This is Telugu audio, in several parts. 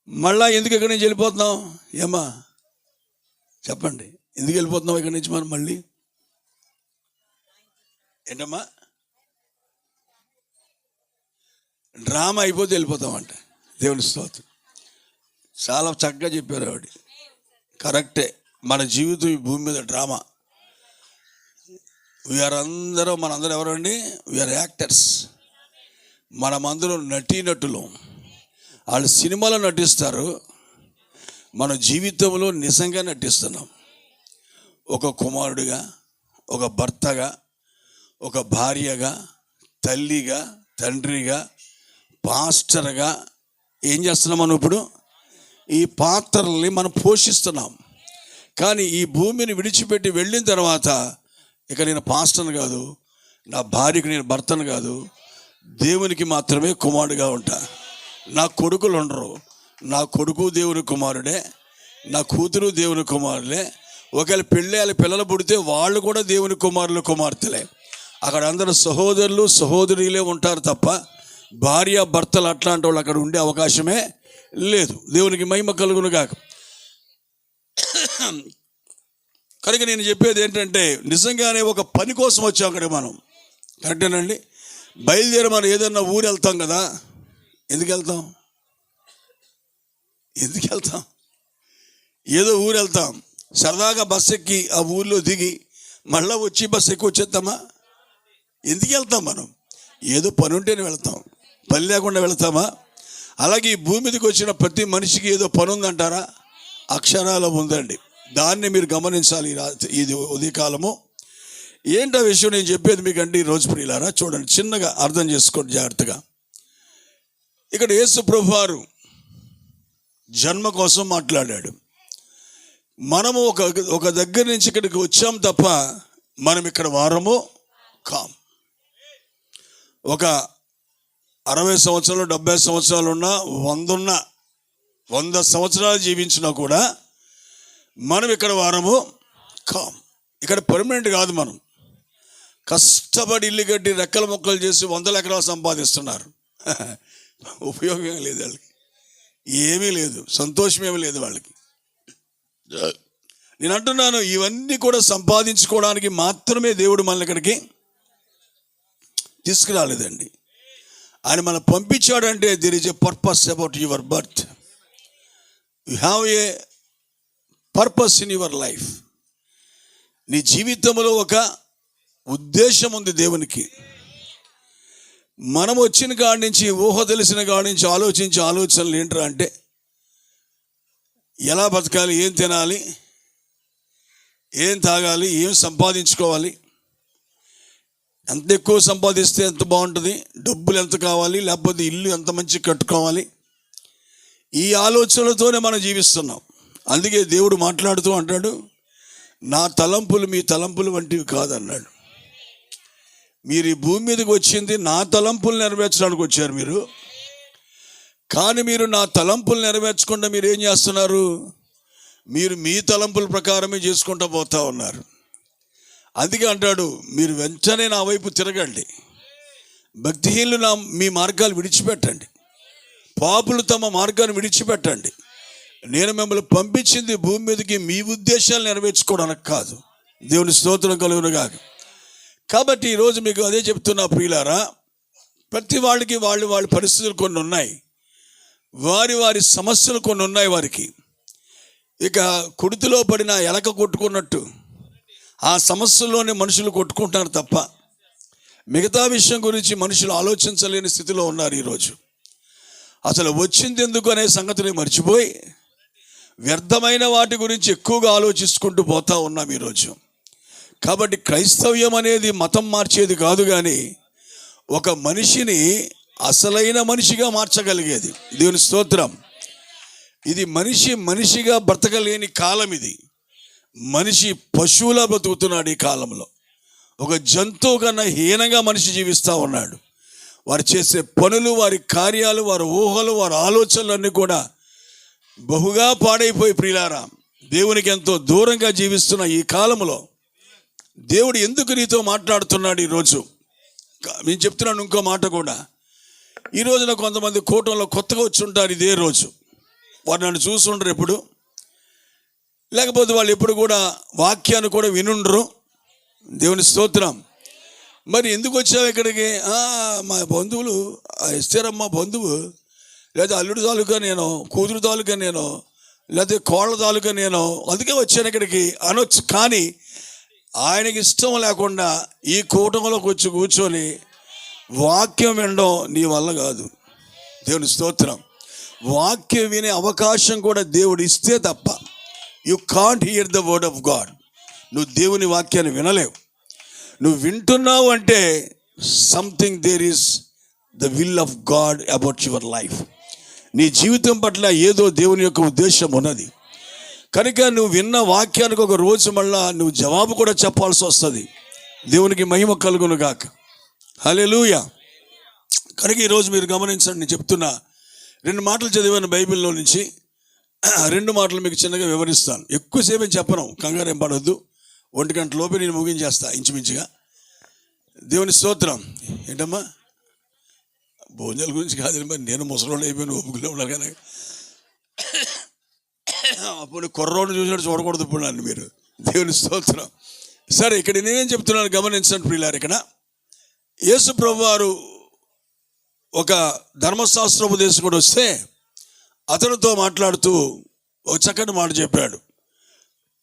మళ్ళా ఎందుకు ఇక్కడి నుంచి వెళ్ళిపోతున్నాం? ఏమ్మా చెప్పండి, ఎందుకు వెళ్ళిపోతున్నాం ఇక్కడి నుంచి మనం మళ్ళీ? ఏంటమ్మా, డ్రామా అయిపోతే వెళ్ళిపోతామంట. దేవుని స్తోత్రం. చాలా చక్కగా చెప్పారు ఆవిడ. కరెక్టే. మన జీవితం ఈ భూమి మీద డ్రామా. మనందరం ఎవరండి? We are actors. మనమందరం నటీనటులు. వాళ్ళు సినిమాలో నటిస్తారు, మన జీవితంలో నిజంగా నటిస్తున్నాం. ఒక కుమారుడిగా, ఒక భర్తగా, ఒక భార్యగా, తల్లిగా, తండ్రిగా, పాస్టర్గా ఏం చేస్తున్నాం మనం? ఇప్పుడు ఈ పాత్రల్ని మనం పోషిస్తున్నాం. కానీ ఈ భూమిని విడిచిపెట్టి వెళ్ళిన తర్వాత ఇక నేను పాస్టర్ని కాదు, నా భార్యకు నేను భర్తను కాదు, దేవునికి మాత్రమే కుమారుడిగా ఉంటా. నా కొడుకులు ఉండరు. నా కొడుకు దేవుని కుమారుడే, నా కూతురు దేవుని కుమారులే. ఒకవేళ పెళ్ళి పిల్లలు పుడితే వాళ్ళు కూడా దేవుని కుమారులు కుమార్తెలే. అక్కడ అందరూ సహోదరులు సహోదరులే ఉంటారు తప్ప భార్య భర్తలు అట్లాంటి వాళ్ళు అక్కడ ఉండే అవకాశమే లేదు. దేవునికి మహిమ కలుగును గాక. కనుక నేను చెప్పేది ఏంటంటే, నిజంగానే ఒక పని కోసం వచ్చాం అక్కడ మనం. కరెక్టేనండి. బయలుదేరి మనం ఏదన్నా ఊరు వెళ్తాం కదా. ఎందుకు వెళ్తాం? ఏదో ఊరు వెళ్తాం, సరదాగా బస్సు ఎక్కి ఆ ఊర్లో దిగి మళ్ళీ వచ్చి బస్సు ఎక్కి వచ్చేద్దామా? ఎందుకు వెళ్తాం మనం? ఏదో పని ఉంటేనే వెళ్తాం, పని లేకుండా వెళ్తామా? అలాగే ఈ భూమి మీదకి వచ్చిన ప్రతి మనిషికి ఏదో పని ఉందంటారా? అక్షరాల ఉందండి. దాన్ని మీరు గమనించాలి. ఇది ఉదయకాలము ఏంటో విషయం నేను చెప్పేది మీకంటే ఈరోజు ప్రియులారా, చూడండి, చిన్నగా అర్థం చేసుకోండి జాగ్రత్తగా. ఇక్కడ యేసు ప్రభువారు జన్మ కోసం మాట్లాడాడు. మనము ఒక దగ్గర నుంచి ఇక్కడికి వచ్చాం తప్ప మనం ఇక్కడ వారము కాం. ఒక 60 సంవత్సరాలు 70 సంవత్సరాలు ఉన్నా 100 సంవత్సరాలు జీవించినా కూడా మనం ఇక్కడ వారము కాం. ఇక్కడ పర్మనెంట్ కాదు. మనం కష్టపడి ఇల్లు కట్టి రెక్కల మొక్కలు చేసి 100 ఎకరాలు సంపాదిస్తున్నారు. ఉపయోగం లేదు వాళ్ళకి, ఏమీ లేదు, సంతోషం ఏమీ లేదు వాళ్ళకి. నేను అంటున్నాను, ఇవన్నీ కూడా సంపాదించుకోవడానికి మాత్రమే దేవుడు మనల్ని ఇక్కడికి తీసుకురాలేదండి. ఆయన మనం పంపించాడంటే there is a purpose about your birth. You have a purpose in your life. నీ జీవితంలో ఒక ఉద్దేశం ఉంది దేవునికి. మనం వచ్చిన కాడి నుంచి, ఊహ తెలిసిన కాడి నుంచి ఆలోచించే ఆలోచనలు ఏంట్రా అంటే, ఎలా బతకాలి, ఏం తినాలి, ఏం తాగాలి, ఏం సంపాదించుకోవాలి, ఎంత ఎక్కువ సంపాదిస్తే ఎంత బాగుంటుంది, డబ్బులు ఎంత కావాలి, లేకపోతే ఇల్లు ఎంత మంచి కట్టుకోవాలి, ఈ ఆలోచనలతోనే మనం జీవిస్తున్నాం. అందుకే దేవుడు మాట్లాడుతూ అంటాడు, నా తలంపులు మీ తలంపులు వంటివి కాదన్నాడు. మీరు ఈ భూమి మీదకి వచ్చింది నా తలంపులు నెరవేర్చడానికి వచ్చారు మీరు. కానీ మీరు నా తలంపులు నెరవేర్చకుండా మీరు ఏం చేస్తున్నారు? మీరు మీ తలంపుల ప్రకారమే చేసుకుంటూ పోతా ఉన్నారు. అందుకే అంటాడు, మీరు వెంటనే నా వైపు తిరగండి, భక్తిహీనులు మీ మార్గాలు విడిచిపెట్టండి, పాపులు తమ మార్గాన్ని విడిచిపెట్టండి. నేను మిమ్మల్ని పంపించింది భూమి మీదకి మీ ఉద్దేశాలు నెరవేర్చుకోవడానికి కాదు. దేవుని స్తోత్రం కలుగును గాక. కాబట్టి ఈరోజు మీకు అదే చెప్తున్నా ప్రియులారా, ప్రతి వాళ్ళకి వాళ్ళ పరిస్థితులు కొన్ని ఉన్నాయి, వారి సమస్యలు కొన్ని ఉన్నాయి వారికి. ఇక కుడితిలో పడిన ఎలక కొట్టుకున్నట్టు ఆ సమస్యల్లోనే మనుషులు కొట్టుకుంటున్నారు తప్ప మిగతా విషయం గురించి మనుషులు ఆలోచించలేని స్థితిలో ఉన్నారు ఈరోజు. అసలు వచ్చింది ఎందుకు అనే సంగతిని మర్చిపోయి వ్యర్థమైన వాటి గురించి ఎక్కువగా ఆలోచించుకుంటూ పోతా ఉన్నాం ఈరోజు. కాబట్టి క్రైస్తవ్యం అనేది మతం మార్చేది కాదు, కానీ ఒక మనిషిని అసలైన మనిషిగా మార్చగలిగేది. దేవుని స్తోత్రం. ఇది మనిషిగా బ్రతకలేని కాలం. ఇది మనిషి పశువులా బ్రతుకుతున్నాడు ఈ కాలంలో. ఒక జంతువు కన్నా హీనంగా మనిషి జీవిస్తూ ఉన్నాడు. వారు చేసే పనులు, వారి కార్యాలు, వారి ఊహలు, వారి ఆలోచనలన్నీ కూడా బహుగా పాడైపోయి ప్రియులారా, దేవునికి ఎంతో దూరంగా జీవిస్తున్న ఈ కాలంలో దేవుడు ఎందుకు నీతో మాట్లాడుతున్నాడు ఈరోజు? నేను చెప్తున్నాను ఇంకో మాట కూడా. ఈ రోజున కొంతమంది కూటంలో కొత్తగా వచ్చి ఉంటారు, ఇదే రోజు వారు నన్ను చూస్తుంటారు ఎప్పుడు, లేకపోతే వాళ్ళు ఎప్పుడు కూడా వాక్యాన్ని కూడా వినుండరు. దేవుని స్తోత్రం. మరి ఎందుకు వచ్చావు ఇక్కడికి? మా బంధువులు ఇస్తారమ్మా, బంధువు లేదా అల్లుడు తాలూకా నేను, కూతురు తాలూకా నేను, లేకపోతే కోళ్ళ తాలూకా నేను, అందుకే వచ్చాను ఇక్కడికి అనొచ్చు. కానీ ఆయనకి ఇష్టం లేకుండా ఈ కూటంలోకి వచ్చి కూర్చొని వాక్యం వినడం నీ వల్ల కాదు. దేవుని స్తోత్రం. వాక్యం వినే అవకాశం కూడా దేవుడు ఇస్తే తప్ప you can't hear the word of God. నువ్వు దేవుని వాక్యాన్ని వినలేవు. నువ్వు వింటున్నావు అంటే something there is the will of God about your life. నీ జీవితం పట్ల ఏదో దేవుని యొక్క ఉద్దేశం ఉన్నది. కనుక నువ్వు విన్న వాక్యానికి ఒక రోజు మళ్ళా నువ్వు జవాబు కూడా చెప్పాల్సి వస్తుంది. దేవునికి మహిమ కలుగును గాక. హల్లెలూయా. కనుక ఈరోజు మీరు గమనించండి, నేను చెప్తున్నా 2 మాటలు చదివాను బైబిల్లో నుంచి. 2 మాటలు మీకు చిన్నగా వివరిస్తాను. ఎక్కువసేపు చెప్పను, కంగారు ఏం పడొద్దు. 1 గంట లోపే నేను ముగించేస్తా ఇంచుమించుగా. దేవుని స్తోత్రం. ఏంటమ్మా భోజనాల గురించి కాదు, మరి నేను ముసలోళ్ళు అయిపోయిన ఒప్పుకునే ఉన్నారు కదా. అప్పుడు కుర్రోడ్ని చూసినట్టు చూడకూడదు ఇప్పుడు నన్ను మీరు. దేవుని స్తోత్రం. సరే, ఇక్కడ నేనేం చెప్తున్నాను గమనించండి ప్రియులారు. ఇక్కడ యేసు ప్రభు వారు ఒక ధర్మశాస్త్రోపదేశకుడు వస్తే అతనితో మాట్లాడుతూ ఒక చక్కటి మాట చెప్పాడు.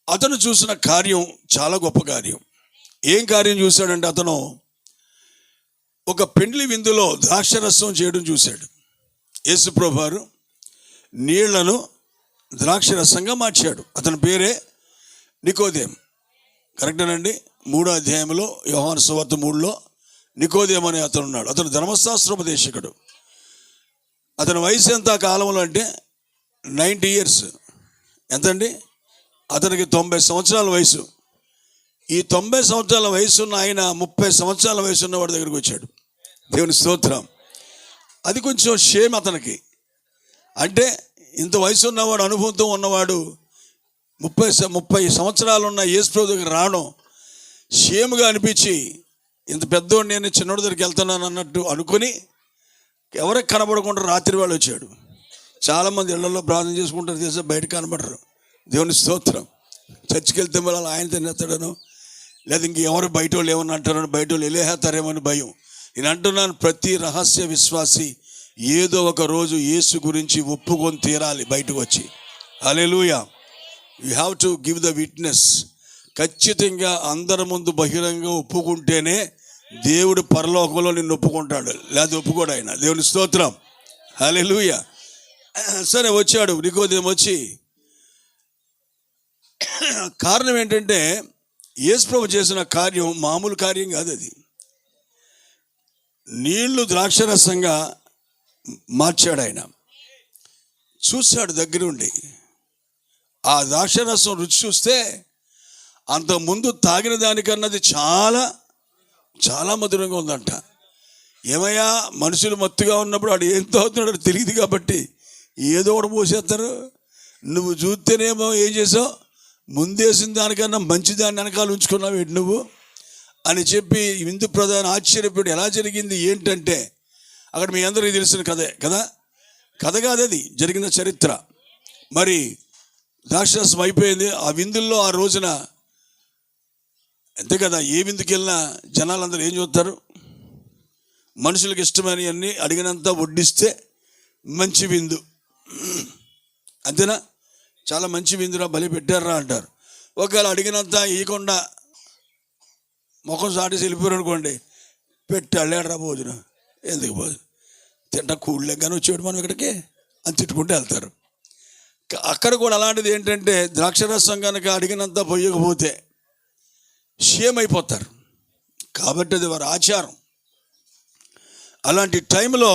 అతను చూసిన కార్యం చాలా గొప్ప కార్యం. ఏం కార్యం చూశాడంటే, అతను ఒక పెండ్లి విందులో ద్రాక్షరసం చేయడం చూశాడు. యేసు ప్రభు వారు నీళ్లను ద్రాక్షరసంగా మార్చాడు. అతని పేరే నికోదేము. కరెక్టేనండి. 3వ అధ్యాయంలో యోహాను సువార్త 3లో నికోదేము అనే అతను ఉన్నాడు. అతను ధర్మశాస్త్రోపదేశకుడు. అతని వయసు ఎంత ఆ కాలంలో అంటే 90 years. ఎంతండి? అతనికి 90 సంవత్సరాల వయసు. ఈ 90 సంవత్సరాల వయసు ఉన్న ఆయన 30 సంవత్సరాల వయసు ఉన్నవాడి దగ్గరికి వచ్చాడు. దేవుని స్తోత్రం. అది కొంచెం షేమ్ అతనికి. అంటే ఇంత వయసు ఉన్నవాడు, అనుభవంతో ఉన్నవాడు 30 సంవత్సరాలు ఉన్న యేసు ప్రభు దగ్గర రావడం షేమ్గా అనిపించి, ఇంత పెద్దోడు నేను చిన్నోడి దగ్గరికి వెళ్తున్నాను అన్నట్టు అనుకుని ఎవరికి కనబడకుండా రాత్రి వాళ్ళు వచ్చాడు. చాలామంది ఇళ్లలో ప్రార్థన చేసుకుంటారు చేస్తే బయట కనబడరు. దేవుని స్తోత్రం. చర్చికి వెళ్తే మళ్ళీ ఆయన తినేస్తాడనో, లేదా ఇంకెవరు బయట వాళ్ళు ఏమన్నా అంటారని, బయట వాళ్ళు వెళ్ళేస్తారేమని భయం. నేను అంటున్నాను, ప్రతి రహస్య విశ్వాసి ఏదో ఒక రోజు యేసు గురించి ఒప్పుకొని తీరాలి బయటకు వచ్చి. Hallelujah. You have to give the witness. ఖచ్చితంగా అందరి ముందు బహిరంగ ఒప్పుకుంటేనే దేవుడు పరలోకంలో నిన్ను ఒప్పుకుంటాడు, లేదా ఒప్పుకోడు ఆయన. దేవుని స్తోత్రం. హల్లెలూయా. సరే, వచ్చాడు నికోదేము. వచ్చి కారణం ఏంటంటే, యేసు ప్రభు చేసిన కార్యం మామూలు కార్యం కాదు. అది నీళ్లు ద్రాక్షరసంగా మార్చాడు ఆయన. చూశాడు దగ్గరుండి. ఆ ద్రాక్షరసం రుచి చూస్తే అంతకుముందు తాగిన దానికన్నది చాలా చాలా మధురంగా ఉందంట. ఏమయ్యా, మనుషులు మత్తుగా ఉన్నప్పుడు వాడు ఏం తాగుతున్నాడో తెలియదు కాబట్టి ఏదో ఒకటి పోసేస్తారు. నువ్వు చూస్తేనేమో ఏం చేసావు, ముందేసిన దానికన్నా మంచిదాన్ని వెనకాల ఉంచుకున్నావు ఏంటి నువ్వు అని చెప్పి విందు ప్రధాన ఆశ్చర్యపోయాడు. ఎలా జరిగింది ఏంటంటే, అక్కడ మీ అందరికీ తెలిసిన కథే కదా. కథ కాదు, అది జరిగిన చరిత్ర. మరి ద్రాక్షరసం అయిపోయింది. ఆ విందుల్లో ఆ రోజున అంతే కదా, ఏ విందుకి వెళ్ళినా జనాలందరూ ఏం చూస్తారు, మనుషులకు ఇష్టమని అన్నీ అడిగినంత వడ్డిస్తే మంచి విందు, అంతేనా, చాలా మంచి విందురా బలి పెట్టారా అంటారు. ఒకవేళ అడిగినంత ఇవ్వకుండా ముఖం సాటి వెళ్ళిపోయారు అనుకోండి, పెట్టి అల్లాడరా భోజనం, ఎందుకు భోజనం తింటా కూడలే కానీ వచ్చేవాడు మనం ఇక్కడికి అని తిట్టుకుంటూ వెళ్తారు. అక్కడ కూడా అలాంటిది ఏంటంటే, ద్రాక్షరసం కనుక అడిగినంత పోయకపోతే షేమ్ అయిపోతారు. కాబట్టి అది వారి ఆచారం. అలాంటి టైంలో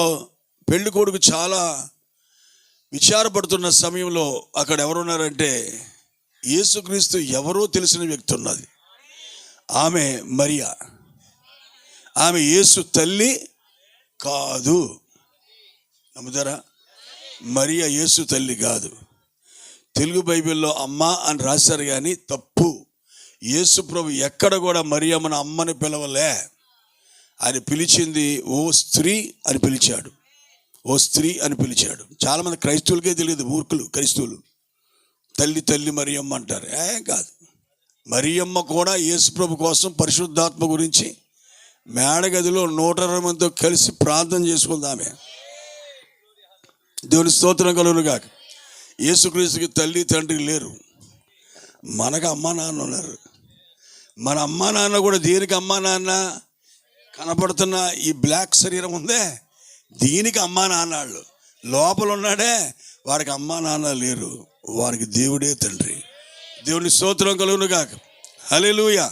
పెళ్లి కొడుకు చాలా విచారపడుతున్న సమయంలో అక్కడ ఎవరున్నారంటే, యేసుక్రీస్తు ఎవరో తెలిసిన వ్యక్తి ఉన్నది. ఆమె మరియా. ఆమె యేసు తల్లి కాదు. నమ్ముతారా? మరియా యేసు తల్లి కాదు. తెలుగు బైబిల్లో అమ్మ అని రాశారు కానీ తప్పు. యేసు ప్రభు ఎక్కడ కూడా మరియమ్మను అమ్మని పిలవలే. ఆయన పిలిచింది ఓ స్త్రీ అని పిలిచాడు. ఓ స్త్రీ అని పిలిచాడు. చాలామంది క్రైస్తవులకే తెలియదు, మూర్ఖులు క్రైస్తవులు. తల్లి మరియమ్మ అంటారు. ఏం కాదు, మరియమ్మ కూడా యేసుప్రభు కోసం పరిశుద్ధాత్మ గురించి మేడగదిలో 120 మందితో కలిసి ప్రార్థన చేసుకుంది ఆమె. దేవుని స్తోత్రం కలుగును గాక. యేసుక్రీస్తుకి తల్లి తండ్రి లేరు, మనకు అమ్మా నాన్న ఉన్నారు. మన అమ్మా నాన్న కూడా దేనికి అమ్మా నాన్న? కనపడుతున్న ఈ బ్లాక్ శరీరం ఉందే దీనికి అమ్మా నాన్నాళ్ళు. లోపల ఉన్నాడే వాడికి అమ్మా నాన్న లేరు, వారికి దేవుడే తండ్రి. దేవుని స్తోత్రం కలుగును గాక. హల్లెలూయా.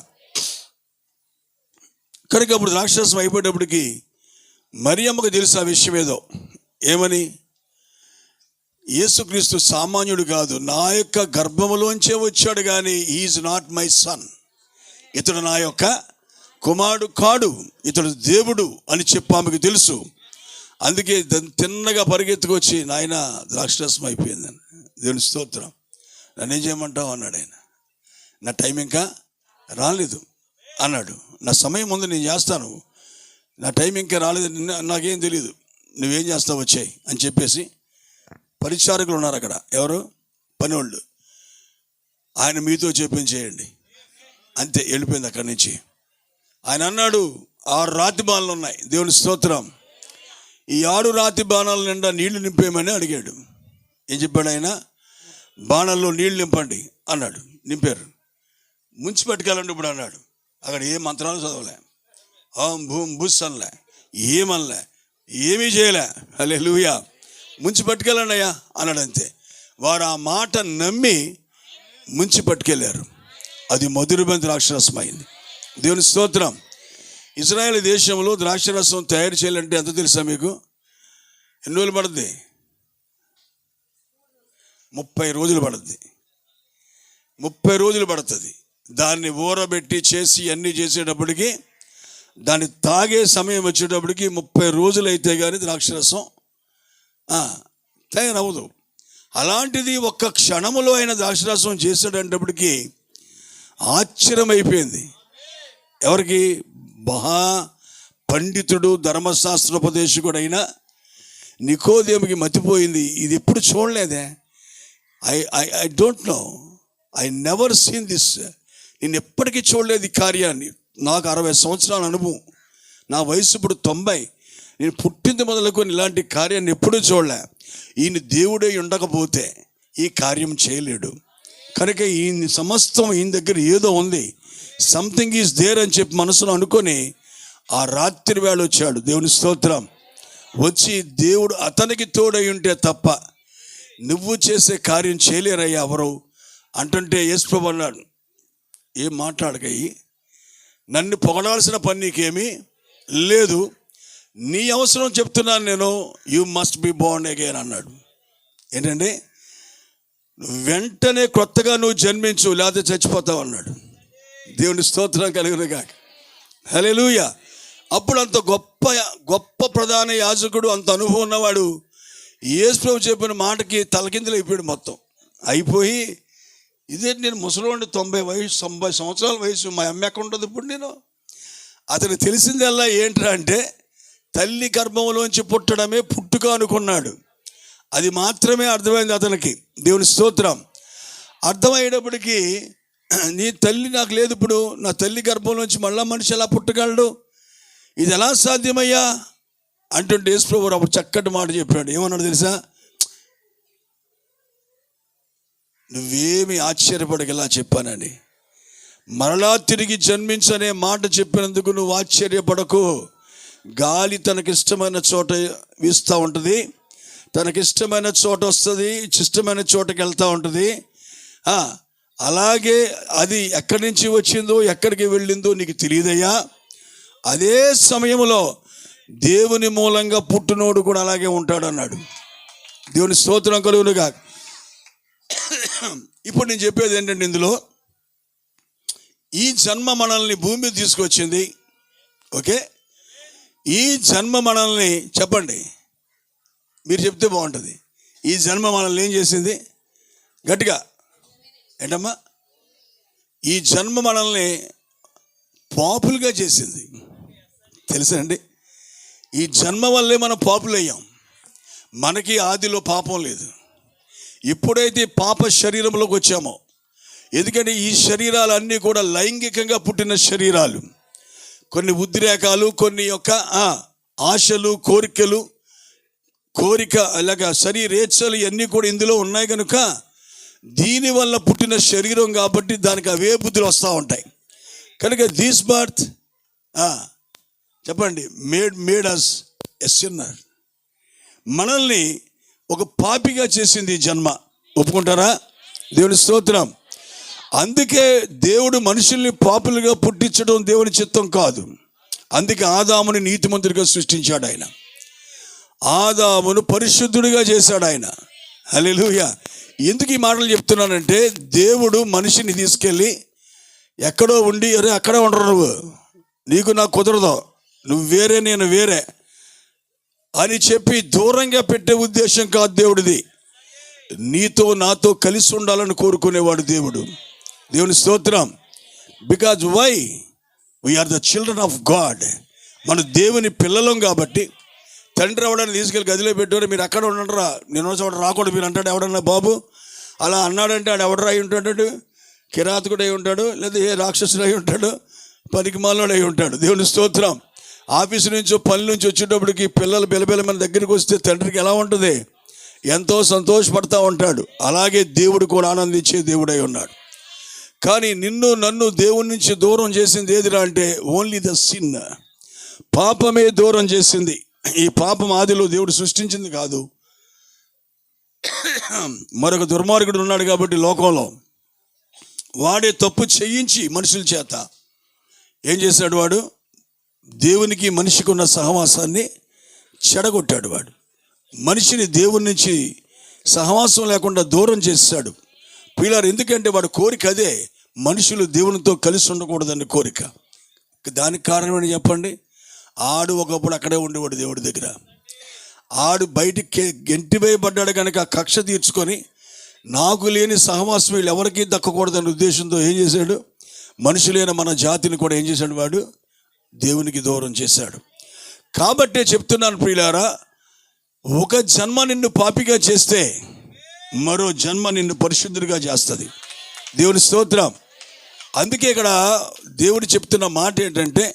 కనుక అప్పుడు ద్రాక్షరసం అయిపోయేటప్పటికి మరియమ్మకు తెలుసు ఆ విషయం ఏదో. ఏమని? యేసుక్రీస్తు సామాన్యుడు కాదు, నా యొక్క గర్భములోంచే వచ్చాడు, కానీ ఈజ్ నాట్ మై సన్. ఇతడు నా యొక్క కుమారుడు కాడు, ఇతడు దేవుడు అని చెప్పి ఆమెకు తెలుసు. అందుకే తిన్నగా పరిగెత్తుకొచ్చి, నాయన ద్రాక్షరసం అయిపోయిందని. దేవుని స్తోత్రం. నన్నేం చేయమంటావు అన్నాడు ఆయన. నా టైం ఇంకా రాలేదు అన్నాడు. నా సమయం ముందు నేను చేస్తాను, నా టైం ఇంకా రాలేదు, నాకేం తెలియదు, నువ్వేం చేస్తావు వచ్చాయి అని చెప్పేసి పరిచారకులు ఉన్నారు అక్కడ. ఎవరు? పనివాళ్ళు. ఆయన మీతో చెప్పించేయండి అంతే. వెళ్ళిపోయింది అక్కడి నుంచి. ఆయన అన్నాడు 6 రాతి బాణాలు ఉన్నాయి. దేవుని స్తోత్రం. ఈ 6 రాతి బాణాల నిండా నీళ్లు నింపేయమని అడిగాడు. ఏం చెప్పాడు ఆయన? బాణాల్లో నీళ్లు నింపండి అన్నాడు. నింపారు. ముంచి పట్టుకెళ్ళండి ఇప్పుడు అన్నాడు. అక్కడ ఏ మంత్రాలు చదవలే, ఓం భూమ్ బుస్ అనలే, ఏమనలే, ఏమీ చేయలే. హల్లెలూయా. ముంచి పట్టుకెళ్ళండి అయ్యా అన్నాడు అంతే. వారు ఆ మాట నమ్మి ముంచి పట్టుకెళ్ళారు. అది మధురమైన ద్రాక్షరసం అయింది. దేవుని స్తోత్రం. ఇజ్రాయేల్ దేశంలో ద్రాక్షరసం తయారు చేయాలంటే ఎంత తెలుసా మీకు? ఎన్ని రోజులు పడుతుంది? 30 రోజులు పడుతుంది. 30 రోజులు పడుతుంది. దాన్ని ఊరబెట్టి చేసి అన్నీ చేసేటప్పటికి, దాన్ని తాగే సమయం వచ్చేటప్పటికి 30 రోజులు అయితే కానీ ద్రాక్షరసం తయారవ్వదు. అలాంటిది ఒక్క క్షణములో ఆయన ద్రాక్షరసం చేసేటప్పటికి ఆశ్చర్యమైపోయింది. ఎవరికి? మహా పండితుడు, ధర్మశాస్త్రోపదేశకుడైన నికోదేముకి మతిపోయింది. ఇది ఎప్పుడు చూడలేదే. I don't know, I never seen this. నేను ఎప్పటికీ చూడలేదు ఈ కార్యాన్ని. నాకు 60 సంవత్సరాల అనుభవం, నా వయసు ఇప్పుడు 90. నేను పుట్టింది మొదలుకొని ఇలాంటి కార్యాన్ని ఎప్పుడూ చూడలే. ఈయన దేవుడే ఉండకపోతే ఈ కార్యం చేయలేడు. కనుక ఈయన సమస్తం ఈయన దగ్గర ఏదో ఉంది, సంథింగ్ ఈజ్ దేర్ అని చెప్పి మనసులో అనుకొని ఆ రాత్రి వేళ వచ్చాడు. దేవుని స్తోత్రం. వచ్చి దేవుడు అతనికి తోడై ఉంటే తప్ప నువ్వు చేసే కార్యం చేయలేరయ్యా ఎవరు అంటుంటే యేసుప్రభు అన్నాడు, ఏం మాట్లాడకయ్యి, నన్ను పొగడాల్సిన పని నీకేమీ లేదు, నీ అవసరం చెప్తున్నాను నేను. You must be born again అన్నాడు. ఏంటంటే వెంటనే కొత్తగా నువ్వు జన్మించు, లేకపోతే చచ్చిపోతావు అన్నాడు. దేవుని స్తోత్రం కలుగును గాక. హల్లెలూయా. అప్పుడు అంత గొప్ప ప్రధాన యాజకుడు, అంత అనుభవం ఉన్నవాడు యేసుప్రభు చెప్పిన మాటకి తలకిందులు అయిపోయాడు. మొత్తం అయిపోయి, ఇదే నేను ముసలోండి 90 సంవత్సరాల వయసు, మా అమ్మ ఎక్కడ ఉంటుంది ఇప్పుడు నేను. అతను తెలిసిందల్లా ఏంట్రా అంటే తల్లి గర్భంలోంచి పుట్టడమే పుట్టుక అనుకున్నాడు. అది మాత్రమే అర్థమైంది అతనికి. దేవుని స్తోత్రం. అర్థమయ్యేటప్పటికీ నీ తల్లి నాకు లేదు, ఇప్పుడు నా తల్లి గర్భంలోంచి మళ్ళా మనిషి ఎలా పుట్టగలడు, ఇది ఎలా సాధ్యమయ్యా అంటుంటే యేసుప్రభు అప్పుడు చక్కటి మాట చెప్పాడు. ఏమన్నాడు తెలుసా? నువ్వేమి ఆశ్చర్యపడగలా చెప్పానని. మరలా తిరిగి జన్మించనే మాట చెప్పినందుకు నువ్వు ఆశ్చర్యపడకు. గాలి తనకిష్టమైన చోట వీస్తూ ఉంటుంది, తనకిష్టమైన చోట వస్తుంది, ఇష్టమైన చోటకి వెళ్తూ ఉంటుంది. అలాగే అది ఎక్కడి నుంచి వచ్చిందో ఎక్కడికి వెళ్ళిందో నీకు తెలియదయ్యా. అదే సమయంలో దేవుని మూలంగా పుట్టినోడు కూడా అలాగే ఉంటాడు అన్నాడు. దేవుని స్తోత్రం కలుగునుగా. ఇప్పుడు నేను చెప్పేది ఏంటంటే, ఇందులో ఈ జన్మ మనల్ని భూమి మీద తీసుకొచ్చింది. ఓకే, ఈ జన్మ మనల్ని చెప్పండి, మీరు చెప్తే బాగుంటుంది. ఈ జన్మ మనల్ని ఏం చేసింది? గట్టిగా ఏంటమ్మా? ఈ జన్మ మనల్ని పాపులుగా చేసింది. తెలుసా అండి? ఈ జన్మ వల్లే మనం పాపులు అయ్యాం. మనకి ఆదిలో పాపం లేదు. ఎప్పుడైతే పాప శరీరంలోకి వచ్చామో, ఎందుకంటే ఈ శరీరాలన్నీ కూడా లైంగికంగా పుట్టిన శరీరాలు, కొన్ని ఉద్రేకాలు, కొన్ని యొక్క ఆశలు, కోరిక అలాగా శరీరేచ్ఛలు ఇవన్నీ కూడా ఇందులో ఉన్నాయి కనుక దీనివల్ల పుట్టిన శరీరం కాబట్టి దానికి అవే బుద్ధులు వస్తూ ఉంటాయి. కనుక దిస్ బర్త్ చెప్పండి మేడ్ అస్ ఎ సిన్నర్. మనల్ని ఒక పాపిగా చేసింది ఈ జన్మ. ఒప్పుకుంటారా? దేవుని స్తోత్రం. అందుకే దేవుడు మనుషుల్ని పాపులుగా పుట్టించడం దేవుని చిత్తం కాదు. అందుకే ఆదాముని నీతిమంతుడిగా సృష్టించాడు ఆయన. ఆదామును పరిశుద్ధుడిగా చేశాడు ఆయన. హల్లెలూయా. ఎందుకు ఈ మాటలు చెప్తున్నానంటే, దేవుడు మనిషిని తీసుకెళ్ళి ఎక్కడో ఉండి, అరే అక్కడే ఉండరు, నువ్వు నీకు నాకు కుదరదు, నువ్వు వేరే నేను వేరే అని చెప్పి దూరంగా పెట్టే ఉద్దేశం కాదు దేవుడిది. నీతో నాతో కలిసి ఉండాలని కోరుకునేవాడు దేవుడు. దేవుని స్తోత్రం. Because why? We are the children of God. మన దేవుని పిల్లలం కాబట్టి తండ్రి ఎవడన్నా తీసుకెళ్ళి గదిలో పెట్టారు, మీరు అక్కడ ఉండరా, నేను చోట రాకూడదు మీరు అంటాడు ఎవడన్నా. బాబు అలా అన్నాడంటే ఆడు ఎవడరా అయి ఉంటాడు? కిరాతకుడు అయి ఉంటాడు, లేదా ఏ రాక్షసుడు అయి ఉంటాడు, పనికిమాలోడు అయి ఉంటాడు. దేవుని స్తోత్రం. ఆఫీసు నుంచి పని నుంచి వచ్చేటప్పటికి పిల్లలు బిలబిల మన దగ్గరికి వస్తే తండ్రికి ఎలా ఉంటుంది? ఎంతో సంతోషపడతా ఉంటాడు. అలాగే దేవుడు కూడా ఆనందించే దేవుడై ఉన్నాడు. కానీ నిన్ను నన్ను దేవుడి నుంచి దూరం చేసింది ఏదిరా అంటే ఓన్లీ ద సిన్. పాపమే దూరం చేసింది. ఈ పాపం ఆదిలో దేవుడు సృష్టించింది కాదు. మరొక దుర్మార్గుడు ఉన్నాడు కాబట్టి లోకంలో వాడే తప్పు చేయించి మనుషుల చేత ఏం చేశాడు? వాడు దేవునికి మనిషికి ఉన్న సహవాసాన్ని చెడగొట్టాడు. వాడు మనిషిని దేవుని నుంచి సహవాసం లేకుండా దూరం చేశాడు. పిల్లలు ఎందుకంటే వాడు కోరిక అదే, మనుషులు దేవునితో కలిసి ఉండకూడదని కోరిక. దానికి కారణం ఏంటి చెప్పండి? ఆడు ఒకప్పుడు అక్కడే ఉండేవాడు దేవుడి దగ్గర. ఆడు బయటికి గెంటివేయబడ్డాడు కనుక కక్ష తీర్చుకొని నాకు లేని సహవాసం వీళ్ళు ఎవరికీ దక్కకూడదనే ఉద్దేశంతో ఏం చేశాడు? మనుషులైన మన జాతిని కూడా ఏం చేశాడు? వాడు దేవునికి దూరం చేశాడు. కాబట్టే చెప్తున్నాను ప్రియులారా, ఒక జన్మ నిన్ను పాపిగా చేస్తే మరో జన్మ నిన్ను పరిశుద్ధుడిగా చేస్తుంది. దేవుని స్తోత్రం. అందుకే ఇక్కడ దేవుడు చెప్తున్న మాట ఏంటంటే,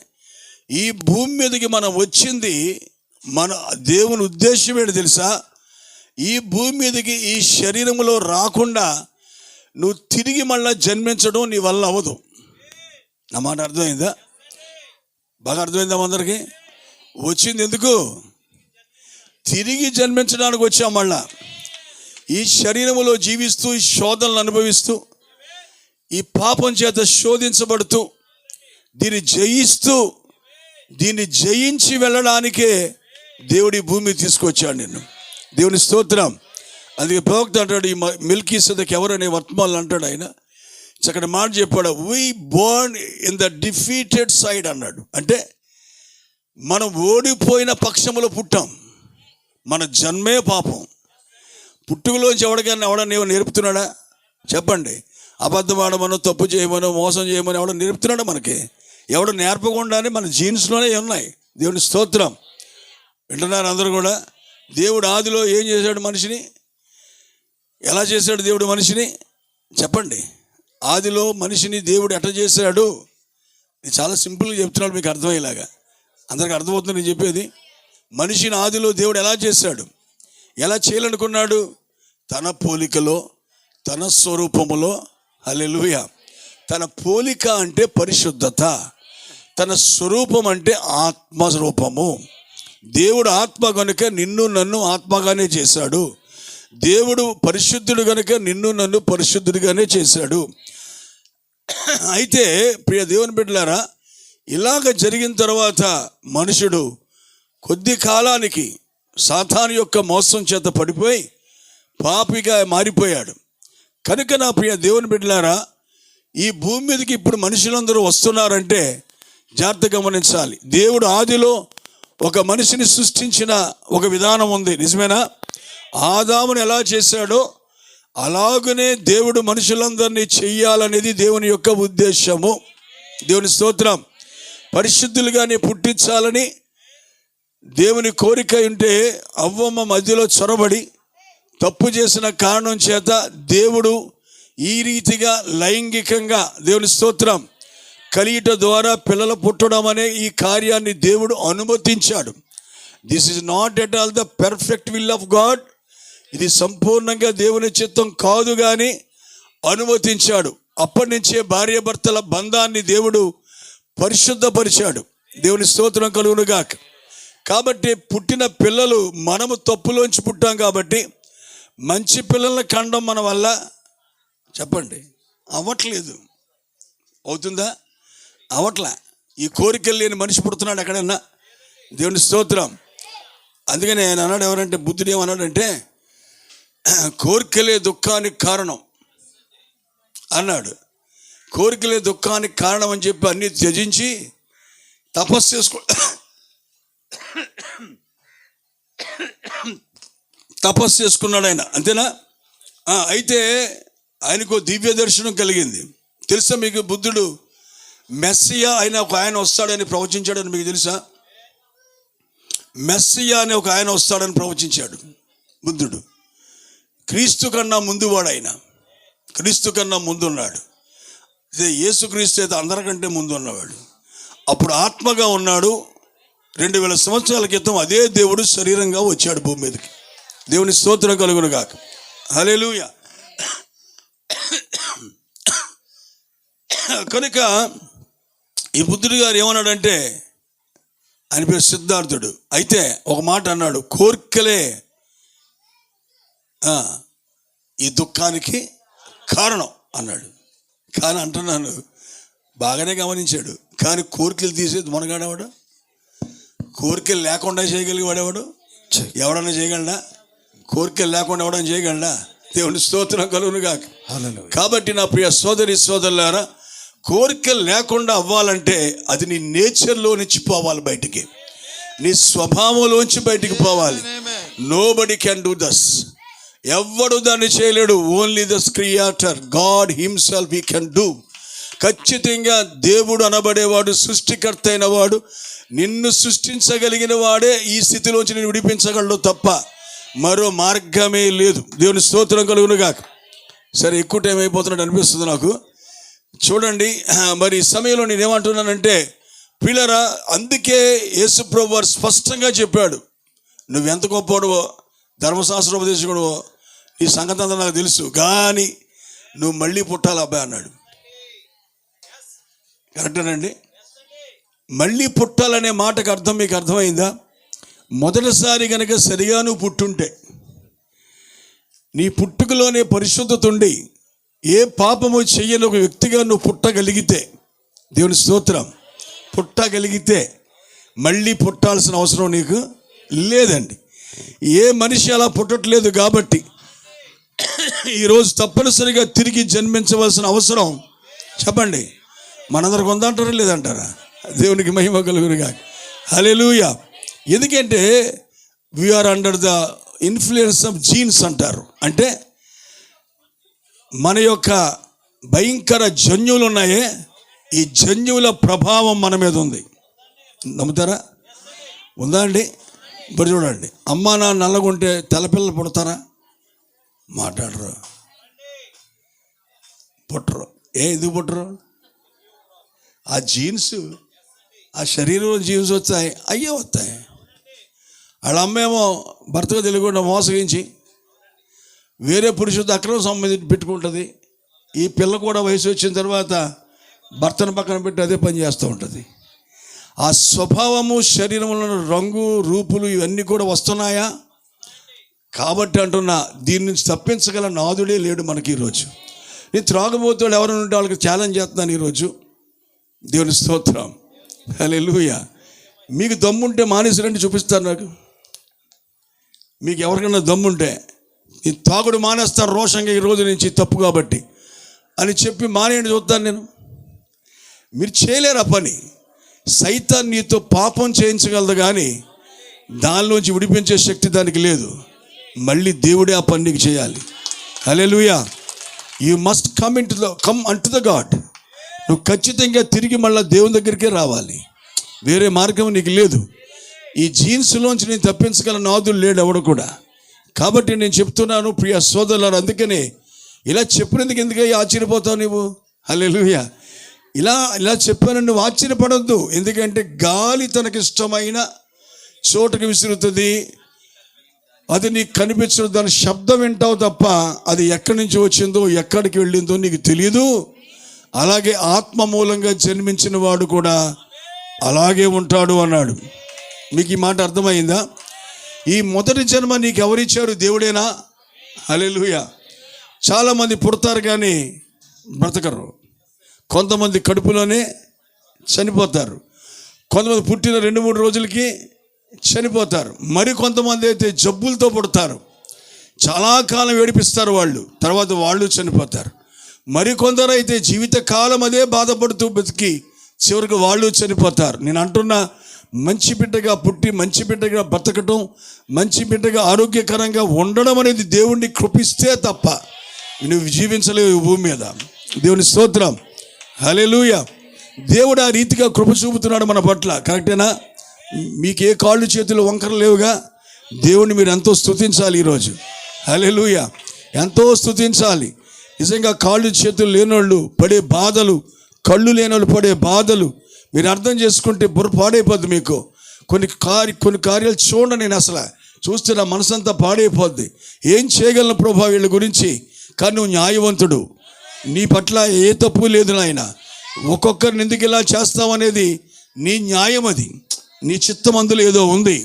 ఈ భూమి మీదకి మనం వచ్చింది, మన దేవుని ఉద్దేశం ఏంటి తెలుసా? ఈ భూమి మీదకి ఈ శరీరంలో రాకుండా నువ్వు తిరిగి మళ్ళీ జన్మించడం నీ వల్ల అవ్వదు. నా మాట అర్థమైందా? బాగా అర్థమైందా? అందరికీ వచ్చింది ఎందుకు? తిరిగి జన్మించడానికి వచ్చాం. మళ్ళా ఈ శరీరంలో జీవిస్తూ, ఈ శోధనలు అనుభవిస్తూ, ఈ పాపం చేత శోధించబడుతూ, దీన్ని జయించి వెళ్ళడానికే దేవుడి భూమి తీసుకొచ్చాడు నిన్ను. దేవుని స్తోత్రం. అందుకే ప్రవక్త అంటాడు, ఈ మెల్కీసెదెకు ఎవరనే వర్తమానులు అంటాడు ఆయన. అక్కడ మాట చెప్పాడు, we Born in the defeated side అన్నాడు. అంటే మనం ఓడిపోయిన పక్షంలో పుట్టాం. మన జన్మే పాపం. పుట్టుకలోంచి ఎవడన్నా నేర్పుతున్నాడా చెప్పండి? అబద్ధం ఆడమనో, తప్పు చేయమనో, మోసం చేయమని ఎవడో నేర్పుతున్నాడా? మనకి ఎవడు నేర్పకుండానే మన జీన్స్లోనే ఉన్నాయి. దేవుని స్తోత్రం. వింటున్నారు అందరూ కూడా? దేవుడు ఆదిలో ఏం చేశాడు? మనిషిని ఎలా చేశాడు దేవుడు మనిషిని? చెప్పండి. ఆదిలో మనిషిని దేవుడు ఎట్లా చేశాడు? నేను చాలా సింపుల్గా చెప్తున్నాడు, మీకు అర్థమయ్యేలాగా. అందరికి అర్థమవుతుంది నేను చెప్పేది. మనిషిని ఆదిలో దేవుడు ఎలా చేశాడు? ఎలా చేయాలనుకున్నాడు? తన పోలికలో, తన స్వరూపములో. హల్లెలూయా. తన పోలిక అంటే పరిశుద్ధత, తన స్వరూపం అంటే ఆత్మస్వరూపము. దేవుడు ఆత్మ కనుక నిన్ను నన్ను ఆత్మగానే చేశాడు. దేవుడు పరిశుద్ధుడు కనుక నిన్ను నన్ను పరిశుద్ధుడిగానే చేశాడు. అయితే ప్రియ దేవుని బిడ్డలారా, ఇలాగ జరిగిన తర్వాత మనుషుడు కొద్ది కాలానికి సాతాను యొక్క మోసం చేత పడిపోయి పాపిగా మారిపోయాడు. కనుక నా ప్రియ దేవుని బిడ్డలారా, ఈ భూమి మీదకి ఇప్పుడు మనుషులందరూ వస్తున్నారంటే జాగ్రత్తగా గమనించాలి. దేవుడు ఆదిలో ఒక మనిషిని సృష్టించిన ఒక విధానం ఉంది, నిజమేనా? ఆదామును ఎలా చేశాడో అలాగనే దేవుడు మనుషులందరినీ చెయ్యాలనేది దేవుని యొక్క ఉద్దేశము. దేవుని స్తోత్రం. పరిశుద్ధులుగానే పుట్టించాలని దేవుని కోరిక ఉంటే అవ్వమ్మ మధ్యలో చొరబడి తప్పు చేసిన కారణం చేత దేవుడు ఈ రీతిగా లైంగికంగా, దేవుని స్తోత్రం, కలియుట ద్వారా పిల్లలు పుట్టడం అనే ఈ కార్యాన్ని దేవుడు అనుమతించాడు. This is not at all the perfect will of God. ఇది సంపూర్ణంగా దేవుని చిత్తం కాదు, కానీ అనుమతించాడు. అప్పటి నుంచే భార్యాభర్తల బంధాన్ని దేవుడు పరిశుద్ధపరిచాడు. దేవుని స్తోత్రం కలుగునుగాక. కాబట్టి పుట్టిన పిల్లలు మనము తప్పులోంచి పుట్టాం కాబట్టి మంచి పిల్లల్ని కండం మన వల్ల చెప్పండి అవ్వట్లేదు. అవుతుందా? అవట్లా. ఈ కోరికలు లేని మనిషి పుడుతున్నాడు ఎక్కడన్నా? దేవుని స్తోత్రం. అందుకని ఆయన అన్నాడు, ఎవరంటే బుద్ధుడు ఏమన్నాడంటే, కోరికలే దుఃఖానికి కారణం అన్నాడు. కోరికలే దుఃఖానికి కారణం అని చెప్పి అన్నీ త్యజించి తపస్సు చేసుకున్నాడు ఆయన. అంతేనా? అయితే ఆయనకు దివ్య దర్శనం కలిగింది. తెలుసా మీకు? బుద్ధుడు మెస్సియా అయిన ఒక ఆయన వస్తాడని ప్రవచించాడని మీకు తెలుసా? మెస్సియా అనే ఒక ఆయన వస్తాడని ప్రవచించాడు బుద్ధుడు. క్రీస్తు కన్నా ముందు వాడు ఆయన. క్రీస్తు కన్నా ముందు ఉన్నాడు. అదే యేసుక్రీస్తు అయితే అందరికంటే ముందు ఉన్నవాడు. అప్పుడు ఆత్మగా ఉన్నాడు. 2000 సంవత్సరాల క్రితం అదే దేవుడు శరీరంగా వచ్చాడు భూమి మీదకి. దేవుని స్తోత్రం కలుగును గాక. హల్లెలూయా. కనుక ఈ బుద్ధుడు గారు ఏమన్నాడంటే, ఆయన పేరు సిద్ధార్థుడు. అయితే ఒక మాట అన్నాడు, కోర్కెలే ఈ దుఃఖానికి కారణం అన్నాడు. కానీ అంటున్నాను, బాగానే గమనించాడు. కానీ కోరికలు తీసేది మనగాడేవాడు? కోరికలు లేకుండా చేయగలిగేవాడేవాడు? ఎవడన్నా చేయగలడా? కోరికలు లేకుండా ఎవడన్నా చేయగలడా? దేవుని స్తోత్రం కలుగును గాక. కాబట్టి నా ప్రియ సోదరి సోదరులారా, కోరికలు లేకుండా అవ్వాలంటే అది నీ నేచర్లో నుంచి పోవాలి, బయటికి నీ స్వభావంలోంచి బయటికి పోవాలి. నోబడి కెన్ డూ దస్. ఎవ్వడు దాన్ని చేయలేడు. Only the creator God himself he can do. ఖచ్చితంగా దేవుడు అనబడేవాడు, సృష్టికర్త అయిన వాడు, నిన్ను సృష్టించగలిగిన వాడే ఈ స్థితిలోంచి నేను విడిపించగలడు తప్ప మరో మార్గమే లేదు. దేవుని స్తోత్రం కలుగును గాక. సరే, ఎక్కువ టైం అయిపోతున్నట్టు అనిపిస్తుంది నాకు. చూడండి, మరి ఈ సమయంలో నేనేమంటున్నానంటే, పిల్లరా, అందుకే యేసుప్రభు వారు స్పష్టంగా చెప్పాడు, నువ్వెంత గొప్పవాడువో, ధర్మశాస్త్ర ఉపదేశకుడువో, ఈ సంగతి అంతా నాకు తెలుసు, కానీ నువ్వు మళ్ళీ పుట్టాలి అబ్బాయి అన్నాడు. కరెక్టేనండి? మళ్ళీ పుట్టాలనే మాటకు అర్థం మీకు అర్థమైందా? మొదటిసారి కనుక సరిగా నువ్వు పుట్టుంటే, నీ పుట్టుకలోనే పరిశుద్ధత ఉండి ఏ పాపము చెయ్యని ఒక వ్యక్తిగా నువ్వు పుట్టగలిగితే, దేవుని స్తోత్రం, పుట్టగలిగితే మళ్ళీ పుట్టాల్సిన అవసరం నీకు లేదండి. ఏ మనిషి అలా పుట్టట్లేదు కాబట్టి ఈరోజు తప్పనిసరిగా తిరిగి జన్మించవలసిన అవసరం, చెప్పండి, మనందరికి ఉందంటారా లేదంటారా? దేవునికి మహిమ కలుగునుగా. హల్లెలూయా. ఎందుకంటే we are under the influence of genes అంటారు. అంటే మన యొక్క భయంకర జన్యువులు ఉన్నాయే, ఈ జన్యువుల ప్రభావం మన మీద ఉంది. నమ్ముతారా? ఉందా అండి? ఇప్పుడు చూడండి, అమ్మా నాన్న నల్లగుంటే తెల్లపిల్లలు పుడతారా? మాట్లాడరు, పుట్టరు. ఎందుకు పుట్టరు? ఆ జీన్స్, ఆ శరీరంలో జీన్స్ వస్తాయి, అయ్యే వస్తాయి. వాళ్ళ అమ్మేమో భర్తగా తెలియకుండా మోసగించి వేరే పురుషుడితో అక్రమ సంబంధం పెట్టుకుంటుంది. ఈ పిల్ల కూడా వయసు వచ్చిన తర్వాత భర్తను పక్కన పెట్టి అదే పని చేస్తూ ఉంటుంది. ఆ స్వభావము, శరీరంలో రంగు, రూపులు ఇవన్నీ కూడా వస్తున్నాయా? కాబట్టి అంటున్నా, దీని నుంచి తప్పించగల నాదుడే లేడు మనకి ఈరోజు. నేను త్రాగబోతుడు ఎవరైనా ఉంటే వాళ్ళకి ఛాలెంజ్ చేస్తున్నాను ఈరోజు. దేవుని స్తోత్రం, హల్లెలూయా. మీకు దమ్ముంటే మానేసిరండి, చూపిస్తాను నాకు. మీకు ఎవరికైనా దమ్ముంటే ఈ తాగుడు మానేస్తారు రోషంగా ఈ రోజు నుంచి, తప్పు కాబట్టి అని చెప్పి మానేయండి, చూస్తాను నేను. మీరు చేయలేరు ఆ పని. సైతాన్ నీతో పాపం చేయించగలదు, కానీ దానిలోంచి విడిపించే శక్తి దానికి లేదు. మళ్ళీ దేవుడే ఆ పని నీకు చేయాలి. హల్లెలూయా. You must come unto the God. నువ్వు ఖచ్చితంగా తిరిగి మళ్ళీ దేవుని దగ్గరికే రావాలి. వేరే మార్గం నీకు లేదు. ఈ జీన్స్లోంచి నేను తప్పించగల నాదులు లేడు ఎవడు కూడా. కాబట్టి నేను చెప్తున్నాను ప్రియ సోదరులారు, అందుకనే ఇలా చెప్పినందుకు ఎందుకై ఆశ్చర్యపోతావు నువ్వు? హల్లెలూయా. ఇలా చెప్పానని నువ్వు ఆశ్చర్యపడొద్దు. ఎందుకంటే గాలి తనకిష్టమైన చోటుకు విసురుతుంది, అది నీకు కనిపించదు, దాని శబ్దం వింటావు తప్ప అది ఎక్కడి నుంచి వచ్చిందో ఎక్కడికి వెళ్ళిందో నీకు తెలియదు. అలాగే ఆత్మ మూలంగా జన్మించిన వాడు కూడా అలాగే ఉంటాడు అన్నాడు. మీకు ఈ మాట అర్థమైందా? ఈ మొదటి జన్మ నీకు ఎవరిచ్చారు? దేవుడేనా? హల్లెలూయా. చాలామంది పుడతారు కానీ బ్రతకరు. కొంతమంది కడుపులోనే చనిపోతారు. కొంతమంది పుట్టిన 2-3 రోజులకి చనిపోతారు. మరి కొంతమంది అయితే జబ్బులతో పుడతారు, చాలా కాలం ఏడిపిస్తారు వాళ్ళు, తర్వాత వాళ్ళు చనిపోతారు. మరి కొందరు అయితే జీవితకాలం అదే బాధపడుతూ బతికి చివరికి వాళ్ళు చనిపోతారు. నేను అంటున్నా, మంచి బిడ్డగా పుట్టి మంచి బిడ్డగా బ్రతకటం, మంచి బిడ్డగా ఆరోగ్యకరంగా ఉండడం అనేది దేవుణ్ణి కృపిస్తే తప్ప నువ్వు జీవించలేవు ఈ భూమి మీద. దేవుని స్తోత్రం. హల్లెలూయా. దేవుడు ఆ రీతిగా కృప చూపుతున్నాడు మన పట్ల. కరెక్టేనా? మీకు ఏ కాళ్ళు చేతులు వంకరలు లేవుగా? దేవుణ్ణి మీరు ఎంతో స్తుతించాలి ఈరోజు. హల్లెలూయా. ఎంతో స్తుతించాలి. నిజంగా కాళ్ళు చేతులు లేనోళ్ళు పడే బాధలు, కళ్ళు లేనోళ్ళు పడే బాధలు మీరు అర్థం చేసుకుంటే బుర్ర పాడైపోద్ది మీకు. కొన్ని కార్యాలు చూడండి, నేను అసలు చూస్తే నా మనసంతా పాడైపోద్ది. ఏం చేయగలను ప్రభా వీళ్ళ గురించి? కానీ నువ్వు న్యాయవంతుడు, నీ పట్ల ఏ తప్పు లేదు నాయన. ఒక్కొక్కరిని ఎందుకు ఇలా చేస్తావనేది నీ న్యాయం, అది నీ చిత్తం అందులో ఏదో ఉంది.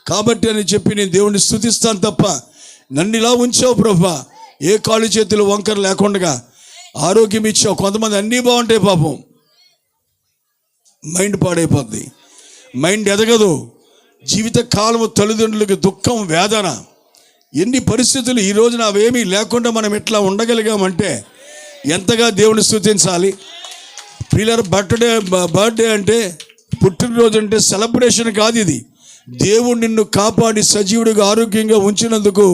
కాబట్టి అని చెప్పి నేను దేవుణ్ణి స్తుతిస్తాను తప్ప, నన్ను ఇలా ఉంచావు ప్రభా, ఏ కాళ్ళు చేతులు వంకర లేకుండా ఆరోగ్యం ఇచ్చావు. కొంతమంది అన్నీ బాగుంటాయి, పాపం మైండ్ పాడైపోద్ది, మైండ్ ఎదగదు. జీవితకాలము తల్లిదండ్రులకి దుఃఖం, వేదన, ఎన్ని పరిస్థితులు. ఈ రోజున అవేమీ లేకుండా మనం ఎట్లా ఉండగలిగామంటే ఎంతగా దేవుని స్తుతించాలి. పిల్లల బర్త్డే అంటే, పుట్టినరోజు అంటే సెలబ్రేషన్ కాదు. ఇది దేవుడు నిన్ను కాపాడి సజీవుడిగా ఆరోగ్యంగా ఉంచినందుకు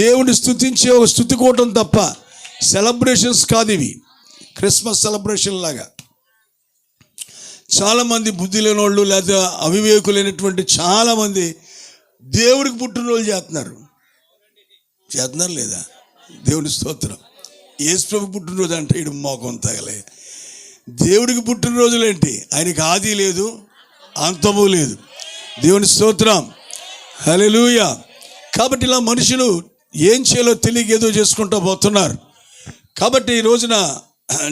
దేవుని స్తుతించే ఒక స్తుతికోవటం తప్ప సెలబ్రేషన్స్ కాదు ఇవి. క్రిస్మస్ సెలబ్రేషన్ లాగా చాలామంది బుద్ధి లేని వాళ్ళు లేదా అవివేకులైనటువంటి చాలామంది దేవుడికి పుట్టినరోజు చేస్తున్నారు లేదా? దేవుని స్తోత్రం. యేసుప్రభు పుట్టినరోజు అంటే ఇడు మోకం తగలే. దేవుడికి పుట్టినరోజులేంటి? ఆయనకి ఆది లేదు, అంతము లేదు. దేవుని స్తోత్రం. హల్లెలూయా. కాబట్టి ఇలా మనుషులు ఏం చేయాలో తెలియక ఏదో చేసుకుంటూ పోతున్నారు. కాబట్టి ఈ రోజున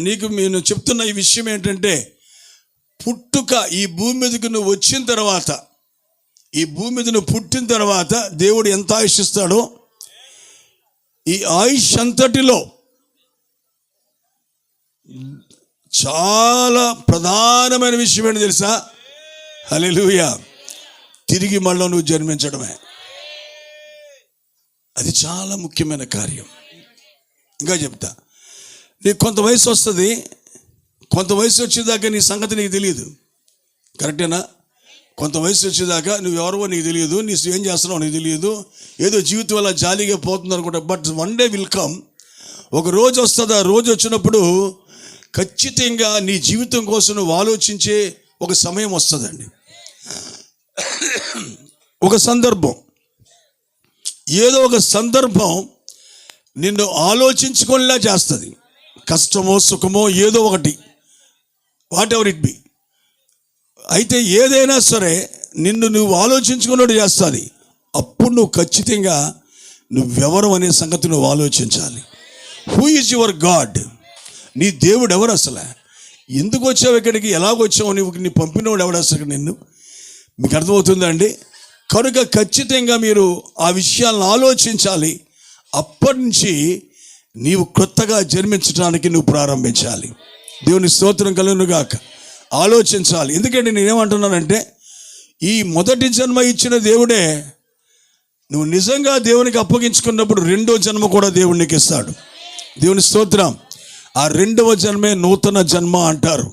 నేను చెప్తున్న ఈ విషయం ఏంటంటే, పుట్టుక, ఈ భూమి మీదకి నువ్వు వచ్చిన తర్వాత, ఈ భూమి మీద నువ్వు పుట్టిన తర్వాత దేవుడు ఎంత ఆయుష్ ఇస్తాడో, ఈ ఆయుష్ అంతటిలో చాలా ప్రధానమైన విషయం ఏంటి తెలుసా? హల్లెలూయా. తిరిగి మళ్ళీ నువ్వు జన్మించడమే. అది చాలా ముఖ్యమైన కార్యం. ఇంకా చెప్తా, నీకు కొంత వయసు వస్తుంది, కొంత వయసు వచ్చేదాకా నీ సంగతి నీకు తెలియదు. కరెక్టేనా? కొంత వయసు వచ్చేదాకా నువ్వు ఎవరో నీకు తెలియదు, నీ ఏం చేస్తున్నావు నీకు తెలియదు, ఏదో జీవితం అలా జాలీగా పోతుంది అనుకుంటా. But one day will come, ఒక రోజు వస్తుంది. ఆ రోజు వచ్చినప్పుడు ఖచ్చితంగా నీ జీవితం కోసం నువ్వు ఆలోచించే ఒక సమయం వస్తుందండి. ఒక సందర్భం, ఏదో ఒక సందర్భం నిన్ను ఆలోచించుకునేలా చేస్తుంది. కష్టమో సుఖమో ఏదో ఒకటి, వాట్ ఎవర్ ఇట్ బి. అయితే ఏదైనా సరే నిన్ను నువ్వు ఆలోచించుకున్నట్టు చేస్తుంది. అప్పుడు నువ్వు ఖచ్చితంగా నువ్వెవరు అనే సంగతి నువ్వు ఆలోచించాలి. Who is your God? నీ దేవుడు ఎవరు అసలు? ఎందుకు వచ్చావు ఇక్కడికి? ఎలాగొచ్చావు? నీ పంపినవాడు ఎవడు అసలు నిన్ను? మీకు అర్థమవుతుందా అండి? కనుక ఖచ్చితంగా మీరు ఆ విషయాలను ఆలోచించాలి. అప్పటి నుంచి నీవు కొత్తగా జన్మించడానికి నువ్వు ప్రారంభించాలి. దేవుని స్తోత్రం కలుగునుగాక. ఆలోచించాలి. ఎందుకంటే నేనేమంటున్నానంటే, ఈ మొదటి జన్మ ఇచ్చిన దేవుడే నువ్వు నిజంగా దేవునికి అప్పగించుకున్నప్పుడు రెండో జన్మ కూడా దేవునికి ఇస్తాడు. దేవుని స్తోత్రం. ఆ రెండవ జన్మే నూతన జన్మ అంటారు,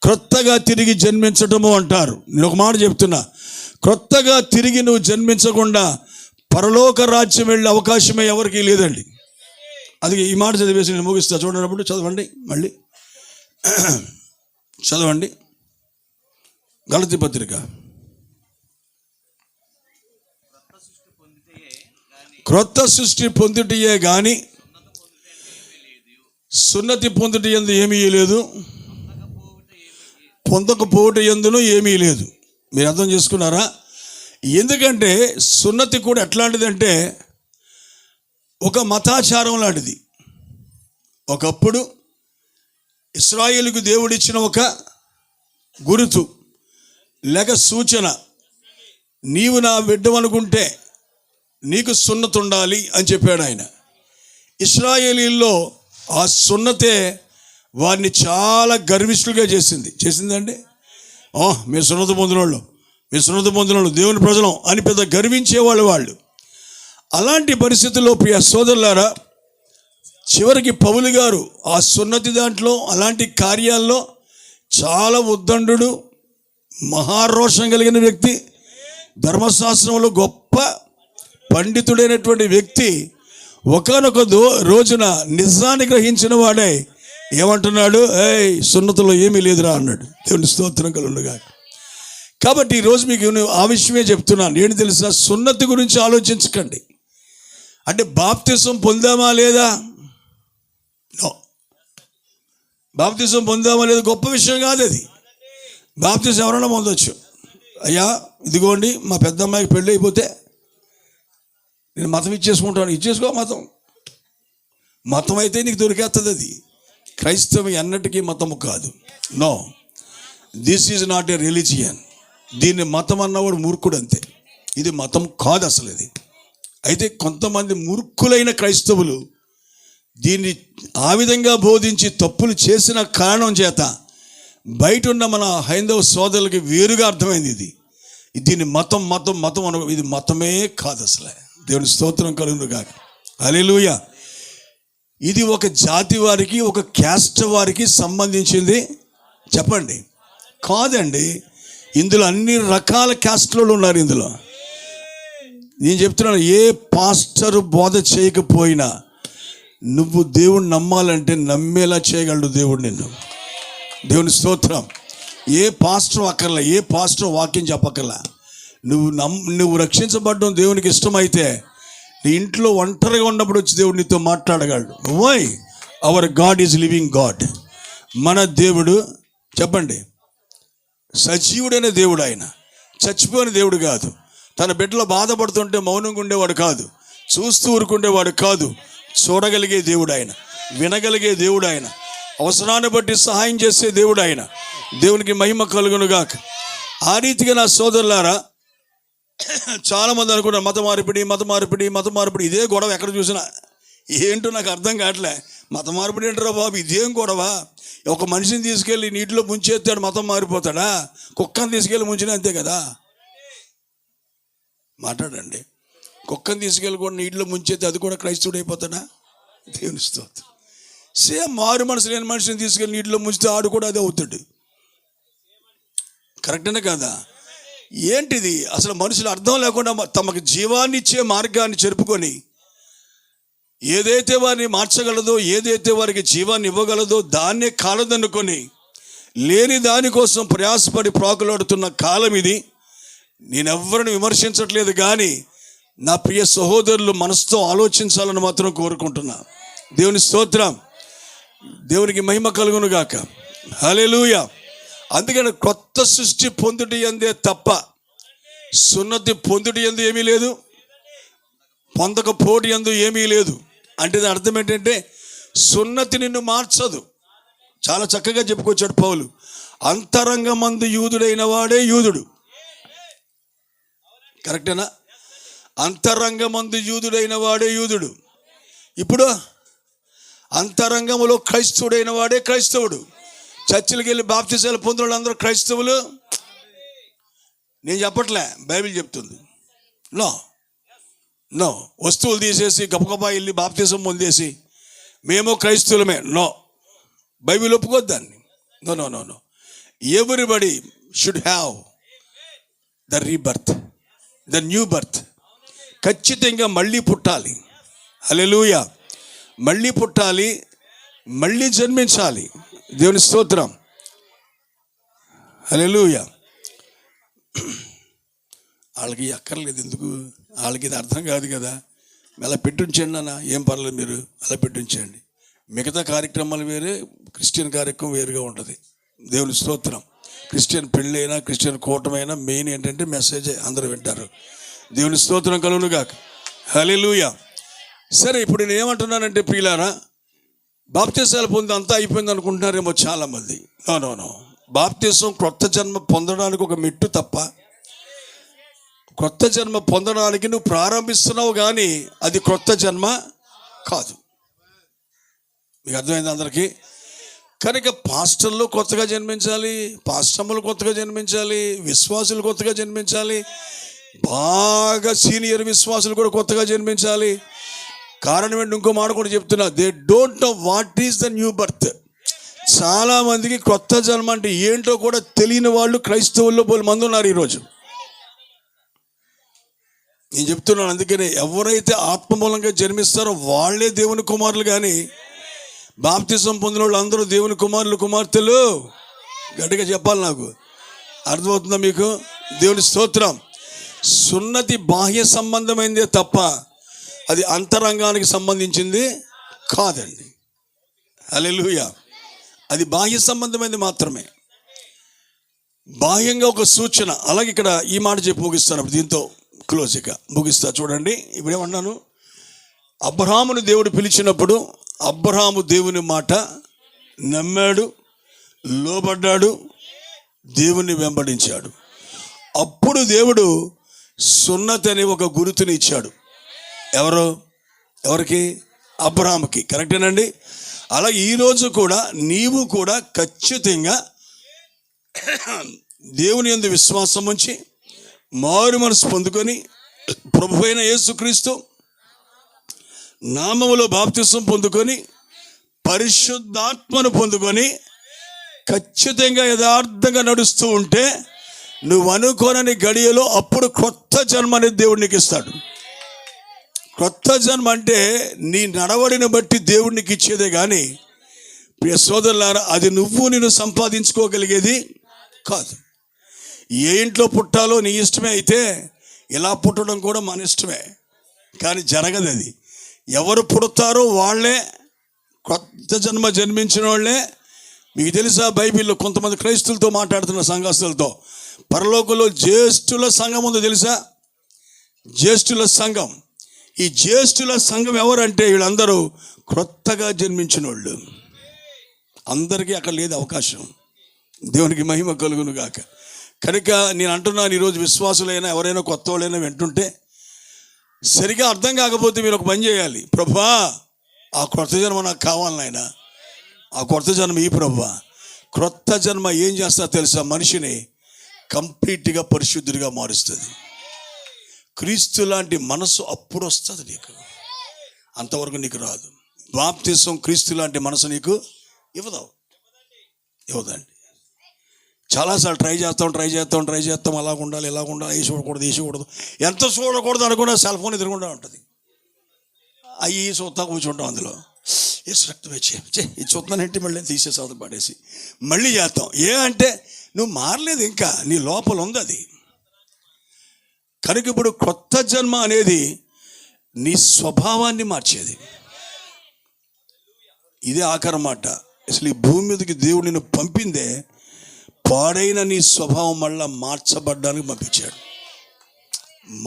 క్రొత్తగా తిరిగి జన్మించటము అంటారు. నేను ఒక మాట చెప్తున్నా, క్రొత్తగా తిరిగి నువ్వు జన్మించకుండా పరలోక రాజ్యం వెళ్ళే అవకాశమే ఎవరికీ లేదండి. అది ఈ మాట చదివేసి నేను ముగిస్తా. చూడనప్పుడు చదవండి, మళ్ళీ చదవండి. గలతీ పత్రిక క్రొత్త సృష్టి పొందుటయే గాని సున్నతి పొందుట యందు ఏమీ లేదు, పొందకపోవుట యందును ఏమీ లేదు. మీరు అర్థం చేసుకున్నారా? ఎందుకంటే సున్నతి కూడా ఎట్లాంటిదంటే ఒక మతాచారం లాంటిది. ఒకప్పుడు ఇశ్రాయేలుకు దేవుడిచ్చిన ఒక గురుతు లేక సూచన, నీవు నా బిడ్డవనుకుంటే నీకు సున్నతి ఉండాలి అని చెప్పాడు ఆయన. ఇశ్రాయేలీల్లో ఆ సున్నతే వారిని చాలా గర్విష్ఠులుగా చేసిందండి. మేము సున్నతి పొందినోళ్ళు, మేము సున్నతి పొందినోళ్ళు, దేవుని ప్రజలం అని పెద్ద గర్వించేవాళ్ళు వాళ్ళు. అలాంటి పరిస్థితుల్లో ప్రియ సోదరులారా, చివరికి పౌలు గారు ఆ సున్నతి దాంట్లో అలాంటి కార్యాల్లో చాలా ఉద్దండు, మహారోషం కలిగిన వ్యక్తి, ధర్మశాస్త్రంలో గొప్ప పండితుడైనటువంటి వ్యక్తి ఒకానొక రోజున నిజాన్ని గ్రహించిన వాడే ఏమంటున్నాడు, సున్నతిలో ఏమీ లేదురా అన్నాడు. దేవుని స్తోత్రం కలుగునుగా. కాబట్టి ఈరోజు మీకు ఆ విషయమే చెప్తున్నాను. ఏంటి తెలుసా? సున్నతి గురించి ఆలోచించకండి. అంటే బాప్తిసం పొందామా లేదా? నో. బాప్తిసం పొందామా లేదా గొప్ప విషయం కాదు అది. బాప్తిసం ఎవరైనా పొందొచ్చు. అయ్యా ఇదిగోండి మా పెద్ద అమ్మాయికి పెళ్ళి అయిపోతే నేను మతం ఇచ్చేసుకుంటాను. ఇచ్చేసుకో మతం. మతం అయితే నీకు దొరికేస్తుంది. అది క్రైస్తవం ఎన్నటికీ మతము కాదు. No, this is not a religion. దీన్ని మతం అన్నవాడు మూర్ఖుడు అంతే. ఇది మతం కాదు అసలు ఇది. అయితే కొంతమంది మూర్ఖులైన క్రైస్తవులు దీన్ని ఆ విధంగా బోధించి తప్పులు చేసిన కారణం చేత బయట ఉన్న మన హైందవ సోదరులకి వేరుగా అర్థమైంది. దీన్ని మతం మతం మతం అన, ఇది మతమే కాదు అసలు. దేవుని స్తోత్రం కలుగును గాక. హల్లెలూయా. ఇది ఒక జాతి వారికి, ఒక క్యాస్ట్ వారికి సంబంధించింది చెప్పండి కాదండి. ఇందులో అన్ని రకాల క్యాస్ట్లో ఉన్నారు. ఇందులో నేను చెప్తున్నాను, ఏ పాస్టర్ బోధ చేయకపోయినా నువ్వు దేవుణ్ణి నమ్మాలంటే నమ్మేలా చేయగలడు దేవుడు నిన్ను. దేవుని స్తోత్రం. ఏ పాస్టర్ అక్కర్లే, ఏ పాస్టర్ వాక్యం చెప్పక్కర్లా. నువ్వు రక్షించబడ్డం దేవునికి ఇష్టమైతే నీ ఇంట్లో ఒంటరిగా ఉన్నప్పుడు వచ్చి దేవుడు నీతో మాట్లాడగలడు. Why? Our God is living God. మన దేవుడు చెప్పండి సజీవుడైన దేవుడు. ఆయన చచ్చిపోయిన దేవుడు కాదు. తన బిడ్డలో బాధపడుతుంటే మౌనంగా ఉండేవాడు కాదు, చూస్తూ ఊరుకుండేవాడు కాదు. చూడగలిగే దేవుడు ఆయన, వినగలిగే దేవుడు ఆయన, అవసరాన్ని బట్టి సహాయం చేసే దేవుడు ఆయన. దేవునికి మహిమ కలుగునుగాక. ఆ రీతిగా నా సోదరులారా, చాలామంది అనుకున్నారు మత మార్పిడి ఇదే గొడవ. ఎక్కడ చూసినా ఏంటో నాకు అర్థం కావట్లే. మత మార్పిడి ఏంటరా బాబు, ఇదేం గొడవ? ఒక మనిషిని తీసుకెళ్ళి నీటిలో ముంచేస్తాడు, మతం మారిపోతాడా? కుక్కను తీసుకెళ్ళి ముంచిన అంతే కదా. మాట్లాడండి. కుక్కను తీసుకెళ్ళి కూడా నీటిలో ముంచేస్తే అది కూడా క్రైస్తవుడు అయిపోతాడా? దేవుని స్తోత్రం. సేమ్ మారు మనసు లేని మనిషిని తీసుకెళ్ళి నీటిలో ముంచితే ఆడు కూడా అదే అవుతాడు. కరెక్టేనా కాదా? ఏంటిది అసలు? మనుషులు అర్థం లేకుండా తమకు జీవాన్ని ఇచ్చే మార్గాన్ని చెరుపుకొని ఏదైతే వారిని మార్చగలదో, ఏదైతే వారికి జీవాన్ని ఇవ్వగలదో దాన్నే కాలదనుకొని లేని దానికోసం ప్రయాసపడి ప్రాకులాడుతున్న కాలం ఇది. నేనెవ్వరిని విమర్శించట్లేదు, కానీ నా ప్రియ సహోదరులు మనసుతో ఆలోచించాలని మాత్రం కోరుకుంటున్నా. దేవుని స్తోత్రం. దేవునికి మహిమ కలుగును గాక. హల్లెలూయా. అందుకని కొత్త సృష్టి పొందుట యందే తప్ప సున్నతి పొందుట యందు ఏమీ లేదు, పొందకపోటి యందు ఏమీ లేదు. అంటే దాని అర్థం ఏంటంటే సున్నతి నిన్ను మార్చదు. చాలా చక్కగా చెప్పుకొచ్చాడు పౌలు. అంతరంగమందు యూదుడైన వాడే యూదుడు. కరెక్టేనా? అంతరంగమందు యూదుడైన వాడే యూదుడు. ఇప్పుడు అంతరంగములో క్రైస్తవుడైన వాడే క్రైస్తవుడు. చర్చిలకు వెళ్ళి బాప్తిసాలు పొందిన వాళ్ళందరూ క్రైస్తవులు నేను చెప్పట్లే, బైబిల్ చెప్తుంది. No no. వస్తువులు తీసేసి గబగబా వెళ్ళి బాప్తిసం పొందేసి మేము క్రైస్తవులమే, నో. బైబిల్ ఒప్పుకోద్దు దాన్ని. No no no no. Everybody should have the rebirth, the new birth. ఖచ్చితంగా మళ్ళీ పుట్టాలి. హల్లెలూయా. మళ్ళీ పుట్టాలి, మళ్ళీ జన్మించాలి. దేవుని స్తోత్రం. హల్లెలూయా. వాళ్ళకి అక్కర్లేదు. ఎందుకు? వాళ్ళకి ఇది అర్థం కాదు కదా. అలా పెట్టుంచండి అన్న, ఏం పర్లేదు, మీరు అలా పెట్టుంచండి. మిగతా కార్యక్రమాలు వేరే, క్రిస్టియన్ కార్యక్రమం వేరుగా ఉంటుంది. దేవుని స్తోత్రం. క్రిస్టియన్ పెళ్ళి అయినా, క్రిస్టియన్ కూటమైనా మెయిన్ ఏంటంటే మెసేజే, అందరూ వింటారు. దేవుని స్తోత్రం కలుగును గాక. హల్లెలూయా. సరే, ఇప్పుడు నేను ఏమంటున్నానంటే ప్రియులారా, బాప్తిసాలు పొంది అంతా అయిపోయింది అనుకుంటున్నారేమో చాలామంది. నో. బాప్తిసం క్రొత్త జన్మ పొందడానికి ఒక మెట్టు తప్ప, క్రొత్త జన్మ పొందడానికి నువ్వు ప్రారంభిస్తున్నావు, కానీ అది క్రొత్త జన్మ కాదు. మీకు అర్థమైంది అందరికీ? కనుక పాస్టర్లు కొత్తగా జన్మించాలి, పాస్టర్లు కొత్తగా జన్మించాలి, విశ్వాసులు కొత్తగా జన్మించాలి, బాగా సీనియర్ విశ్వాసులు కూడా కొత్తగా జన్మించాలి. కారణం ఏంటి? ఇంకో మాట కూడా చెప్తున్నా, they don't know what is the new birth. చాలామందికి క్రొత్త జన్మ అంటే ఏంటో కూడా తెలియని వాళ్ళు క్రైస్తవుల్లో పలు మంది ఉన్నారు ఈరోజు. నేను చెప్తున్నాను, అందుకనే ఎవరైతే ఆత్మమూలంగా జన్మిస్తారో వాళ్ళే దేవుని కుమారులు, కానీ బాప్తిసం పొందిన వాళ్ళు అందరూ దేవుని కుమారులు కుమార్తెలు. గట్టిగా చెప్పాలి, నాకు అర్థమవుతుందా మీకు? దేవుని స్తోత్రం. సున్నతి బాహ్య సంబంధమైందే తప్ప అది అంతరంగానికి సంబంధించింది కాదండి. హల్లెలూయా. అది బాహ్య సంబంధమైనది మాత్రమే, బాహ్యంగా ఒక సూచన. అలాగే ఇక్కడ ఈ మాట చెప్పి ముగిస్తాను, దీంతో క్లోజ్గా ముగిస్తా. చూడండి, ఇప్పుడేమన్నాను, అబ్రహామును దేవుడు పిలిచినప్పుడు అబ్రహాము దేవుని మాట నమ్మాడు, లోబడ్డాడు, దేవుని వెంబడించాడు. అప్పుడు దేవుడు సున్నతి అనే ఒక గుర్తుని ఇచ్చాడు. ఎవరికి? అబ్రహాముకి. కరెక్టేనండి? అలా ఈరోజు కూడా నీవు కూడా ఖచ్చితంగా దేవుని యందు విశ్వాసం ఉంచి మారు మనసు పొందుకొని ప్రభువైన యేసుక్రీస్తు నామములో బాప్తిసం పొందుకొని పరిశుద్ధాత్మను పొందుకొని ఖచ్చితంగా యథార్థంగా నడుస్తూ ఉంటే నువ్వు అనుకోనని గడియలో అప్పుడు కొత్త జన్మ అనేది దేవుడు నీకు ఇస్తాడు. కొత్త జన్మ అంటే నీ నడవడిని బట్టి దేవుడికి ఇచ్చేదే, కానీ ప్రియ సోదరులారా, అది నేను సంపాదించుకోగలిగేది కాదు. ఏ ఇంట్లో పుట్టాలో నీ ఇష్టమే అయితే ఇలా పుట్టడం కూడా మన ఇష్టమే, కానీ జరగదు. అది ఎవరు పుడతారో వాళ్ళే కొత్త జన్మ జన్మించిన వాళ్ళే. మీకు తెలుసా, బైబిల్లో కొంతమంది క్రైస్తులతో మాట్లాడుతున్న సంఘస్థులతో పరలోకంలో జ్యేష్ఠుల సంఘం ఉందో తెలుసా? జ్యేష్ఠుల సంఘం. ఈ జ్యేష్ఠుల సంఘం ఎవరంటే వీళ్ళందరూ క్రొత్తగా జన్మించిన వాళ్ళు. అందరికీ అక్కడ లేదు అవకాశం. దేవునికి మహిమ కలుగును గాక. కనుక నేను అంటున్నాను, ఈరోజు విశ్వాసులైనా ఎవరైనా కొత్త వాళ్ళైనా వింటుంటే సరిగా అర్థం కాకపోతే మీరు ఒక పని చేయాలి. ప్రభువా, ఆ క్రొత్త జన్మ నాకు కావాలి నాయనా, ఆ కొత్త జన్మ ఈ ప్రభువా. క్రొత్త జన్మ ఏం చేస్తా తెలుసా? మనిషిని కంప్లీట్గా పరిశుద్ధుడిగా మారుస్తుంది. క్రీస్తు లాంటి మనసు అప్పుడు వస్తుంది నీకు, అంతవరకు నీకు రాదు. బాప్తిసం క్రీస్తు లాంటి మనసు నీకు ఇవ్వదండి. చాలాసార్లు ట్రై చేస్తాం, అలాగ ఉండాలి, ఇలాగ ఉండాలి, వేసి చూడకూడదు, ఎంత చూడకూడదు అనుకున్నా సెల్ ఫోన్ ఎదురుకుండా ఉంటుంది. అవి చూస్తా కూర్చుంటాం, అందులో వేసి రక్తం వచ్చి ఇది చూస్తానంటే మళ్ళీ తీసేసి అవతల పడేసి మళ్ళీ చేస్తాం. అంటే నువ్వు మారలేదు, ఇంకా నీ లోపల ఉంది అది. కనుక ఇప్పుడు కొత్త జన్మ అనేది నీ స్వభావాన్ని మార్చేది. ఇదే ఆఖరి మాట. అసలు ఈ భూమి మీదకి దేవుడు నిన్ను పంపిందే పాడైన నీ స్వభావం మళ్ళా మార్చబడ్డానికి పంపించాడు.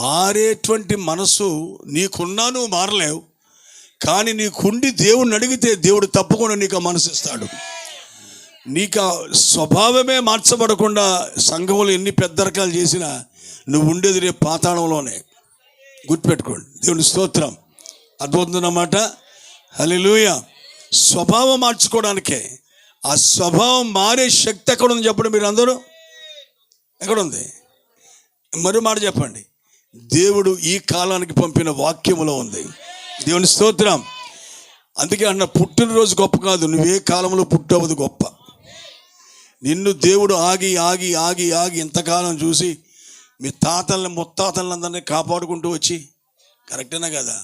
మారేటువంటి మనసు నీకున్నా నువ్వు మారలేవు, కానీ నీకుండి దేవుడిని అడిగితే దేవుడు తప్పకుండా నీకు ఆ మనసు ఇస్తాడు. నీకు ఆ స్వభావమే మార్చబడకుండా సంఘంలో ఎన్ని పెద్ద రకాలు చేసినా నువ్వు ఉండేది రేపు పాతాళంలోనే. గుర్తుపెట్టుకోండి. దేవుని స్తోత్రం. అద్భుతమన్నమాట. హల్లెలూయా. స్వభావం మార్చుకోవడానికే. ఆ స్వభావం మారే శక్తి ఎక్కడుంది చెప్పండి మీరు అందరూ? ఎక్కడుంది? మరో మాట చెప్పండి. దేవుడు ఈ కాలానికి పంపిన వాక్యములో ఉంది. దేవుని స్తోత్రం. అందుకే అన్న, పుట్టినరోజు గొప్ప కాదు, నువ్వే కాలంలో పుట్టవది గొప్ప. నిన్ను దేవుడు ఆగి ఇంతకాలం చూసి మీ ముత్తాతలందరినీ కాపాడుకుంటూ వచ్చి, కరెక్టేనా కదా?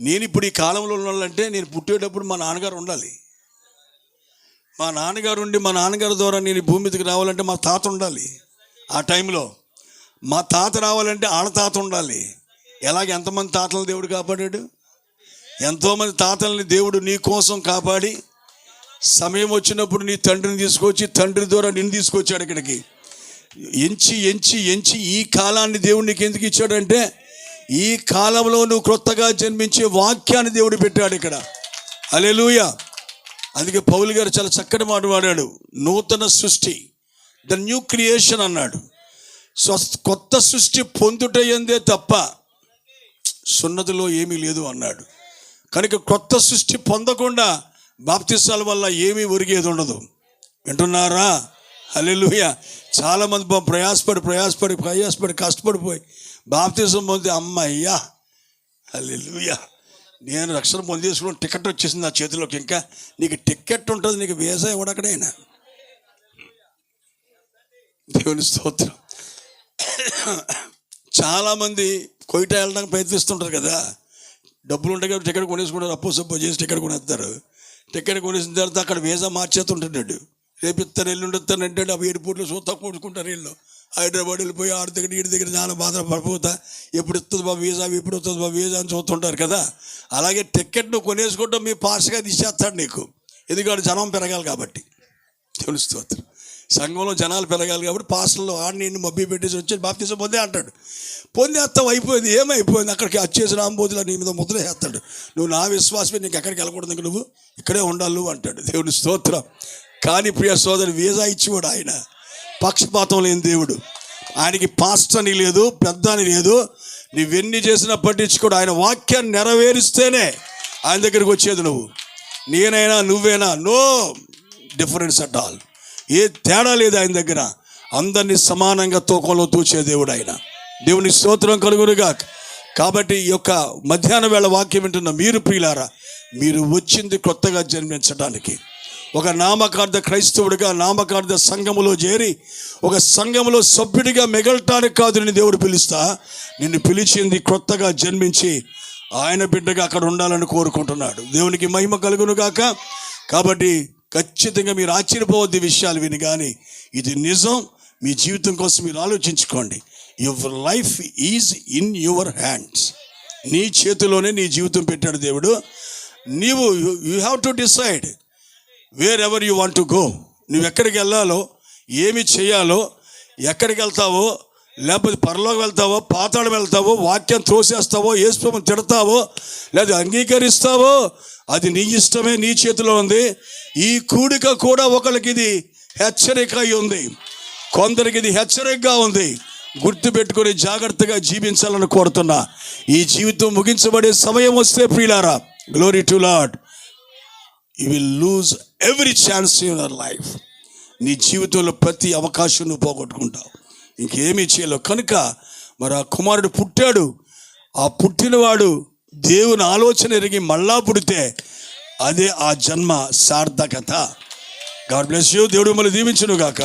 నేను ఇప్పుడు ఈ కాలంలో ఉండాలంటే నేను పుట్టేటప్పుడు మా నాన్నగారు ఉండాలి. మా నాన్నగారు ఉండి మా నాన్నగారి ద్వారా నేను ఈ భూమి మీదకి రావాలంటే మా తాత ఉండాలి. ఆ టైంలో మా తాత రావాలంటే ఆడ తాత ఉండాలి. ఎంతమంది తాతలను దేవుడు కాపాడాడు? ఎంతోమంది తాతల్ని దేవుడు నీ కోసం కాపాడి సమయం వచ్చినప్పుడు నీ తండ్రిని తీసుకొచ్చి తండ్రి ద్వారా నిన్ను తీసుకొచ్చాడు ఇక్కడికి. ఎంచి ఎంచి ఎంచి ఈ కాలాన్ని దేవుడు నీకు ఎందుకు ఇచ్చాడంటే ఈ కాలంలో నువ్వు క్రొత్తగా జన్మించే వాక్యాన్ని దేవుడు పెట్టాడు ఇక్కడ. హల్లెలూయా. అందుకే పౌలు గారు చాలా చక్కటి మాట వాడాడు. నూతన సృష్టి, ద న్యూ క్రియేషన్ అన్నాడు. కొత్త సృష్టి పొందుటయందే తప్ప సున్నతిలో ఏమీ లేదు అన్నాడు. కనుక కొత్త సృష్టి పొందకుండా బాప్తిసాల వల్ల ఏమీ ఒరిగేది ఉండదు. వింటున్నారా? హల్లెలూయా. చాలామంది ప్రయాసపడి కష్టపడిపోయి బాప్తిసం పొంది అమ్మయ్యా హల్లెలూయా నేను రక్షణ పొందేసుకుని టికెట్ వచ్చేసింది నా చేతిలోకి. ఇంకా నీకు టికెట్ ఉంటుంది, నీకు వీసా ఇవ్వడక్కడైనా. దేవుని స్తోత్రం. చాలామంది కొయిటా వెళ్ళడానికి ప్రయత్నిస్తుంటారు కదా. డబ్బులు ఉంటాయి కాబట్టి టికెట్ కొనేసుకుంటారు, అప్పు చేసి టికెట్ కొనేస్తారు. టికెట్ కొనేసిన తర్వాత అక్కడ వీసా మార్చేస్తుంటాడు. రేపు ఇస్తాను ఎల్లుండి ఇస్తానంటే ఆ 7 పూట్లు చూస్తా కూడుకుంటారు. వీళ్ళు హైదరాబాద్ వెళ్ళిపోయి ఆడి దగ్గర వీడి దగ్గర చాలా బాధ పడిపోతా, ఎప్పుడు ఇస్తుంది బాబు వీసా, ఎప్పుడు వస్తుంది బాబు వీసా అని చూస్తుంటారు కదా. అలాగే టికెట్ను కొనేసుకుంటాం మీ పార్స్గా తీసేస్తాడు నీకు. ఎందుకంటే జనం పెరగాలి కాబట్టి. తెలుస్తుంది సంఘంలో జనాలు పెరగాలి కాబట్టి పాస్టర్లో ఆడిని మబ్బి పెట్టేసి వచ్చి బాప్తిసం పొందే అంటాడు. పొందేస్తాం, అయిపోయింది. ఏమైపోయింది? అక్కడికి వచ్చేసి రాంబోతులా నీ మీద ముద్ర వేస్తాడు. నువ్వు నా విశ్వాసమే, నీకు ఎక్కడికి వెళ్ళకూడదు, నువ్వు ఇక్కడే ఉండాలి నువ్వు అంటాడు. దేవుని స్తోత్రం. కానీ ప్రియ సోదరు, వీసా ఇచ్చివాడు ఆయన. పక్షపాతం లేని దేవుడు. ఆయనకి పాస్ట్ అని లేదు, పెద్ద అని లేదు. నువ్వెన్ని చేసినా పట్టించుకోడు. ఆయన వాక్యాన్ని నెరవేరిస్తేనే ఆయన దగ్గరికి వచ్చేది. నేనైనా నువ్వేనా, నో డిఫరెన్స్ అట్ ఆల్. ఏ తేడా లేదు ఆయన దగ్గర. అందరినీ సమానంగా తూకంలో తూచే దేవుడు ఆయన. దేవుని స్తోత్రం కలుగునుగా. కాబట్టి ఈ యొక్క మధ్యాహ్న వేళ వాక్యం వింటున్న మీరు ప్రియులారా, మీరు వచ్చింది కొత్తగా జన్మించడానికి. ఒక నామకార్థ క్రైస్తవుడిగా నామకార్థ సంఘములో చేరి ఒక సంఘములో సభ్యుడిగా మిగలటానికి కాదు నిన్ను దేవుడు పిలుస్తా. నిన్ను పిలిచింది కొత్తగా జన్మించి ఆయన బిడ్డగా అక్కడ ఉండాలని కోరుకుంటున్నాడు. దేవునికి మహిమ కలుగును గాక. కాబట్టి ఖచ్చితంగా మీరు ఆశ్చర్యపోవద్దు విషయాలు విని. కానీ ఇది నిజం. మీ జీవితం కోసం మీరు ఆలోచించుకోండి. Your life is in your hands. నీ చేతిలోనే నీ జీవితం పెట్టాడు దేవుడు. నీవు you have to decide wear ever you want to go. నువ్వు ఎక్కడికి వెళ్ళాలో, ఏమి చేయాలో, ఎక్కడికి వెళ్తావో, లేకపోతే పరలోకి వెళ్తావో, పాతాళం వెళ్తావో, వాక్యం త్రోసేస్తావో, యేసుప్రభువుని తిడతావో, లేదా అంగీకరిస్తావో, అది నీ ఇష్టమే, నీ చేతిలో ఉంది. ఈ కూడిక కూడా ఒకరికి ఇది హెచ్చరిక అయి ఉంది, కొందరికి ఇది హెచ్చరికగా ఉంది. గుర్తుపెట్టుకొని జాగ్రత్తగా జీవించాలని కోరుతున్నా. ఈ జీవితం ముగించబడే సమయం వస్తే ప్రియులారా, glory to lord, you will lose every chance in your life. నీ జీవితంలో ప్రతి అవకాశం నువ్వు పోగొట్టుకుంటావు, ఇంకేమీ చేయలేవు. కనుక మరి ఆ కుమారుడు పుట్టాడు. ఆ పుట్టినవాడు దేవుని ఆలోచన ఎరిగి మళ్ళా పుడితే అదే ఆ జన్మ సార్థకత. God bless you. దేవుడు మిమ్మల్ని దీవించును గాక.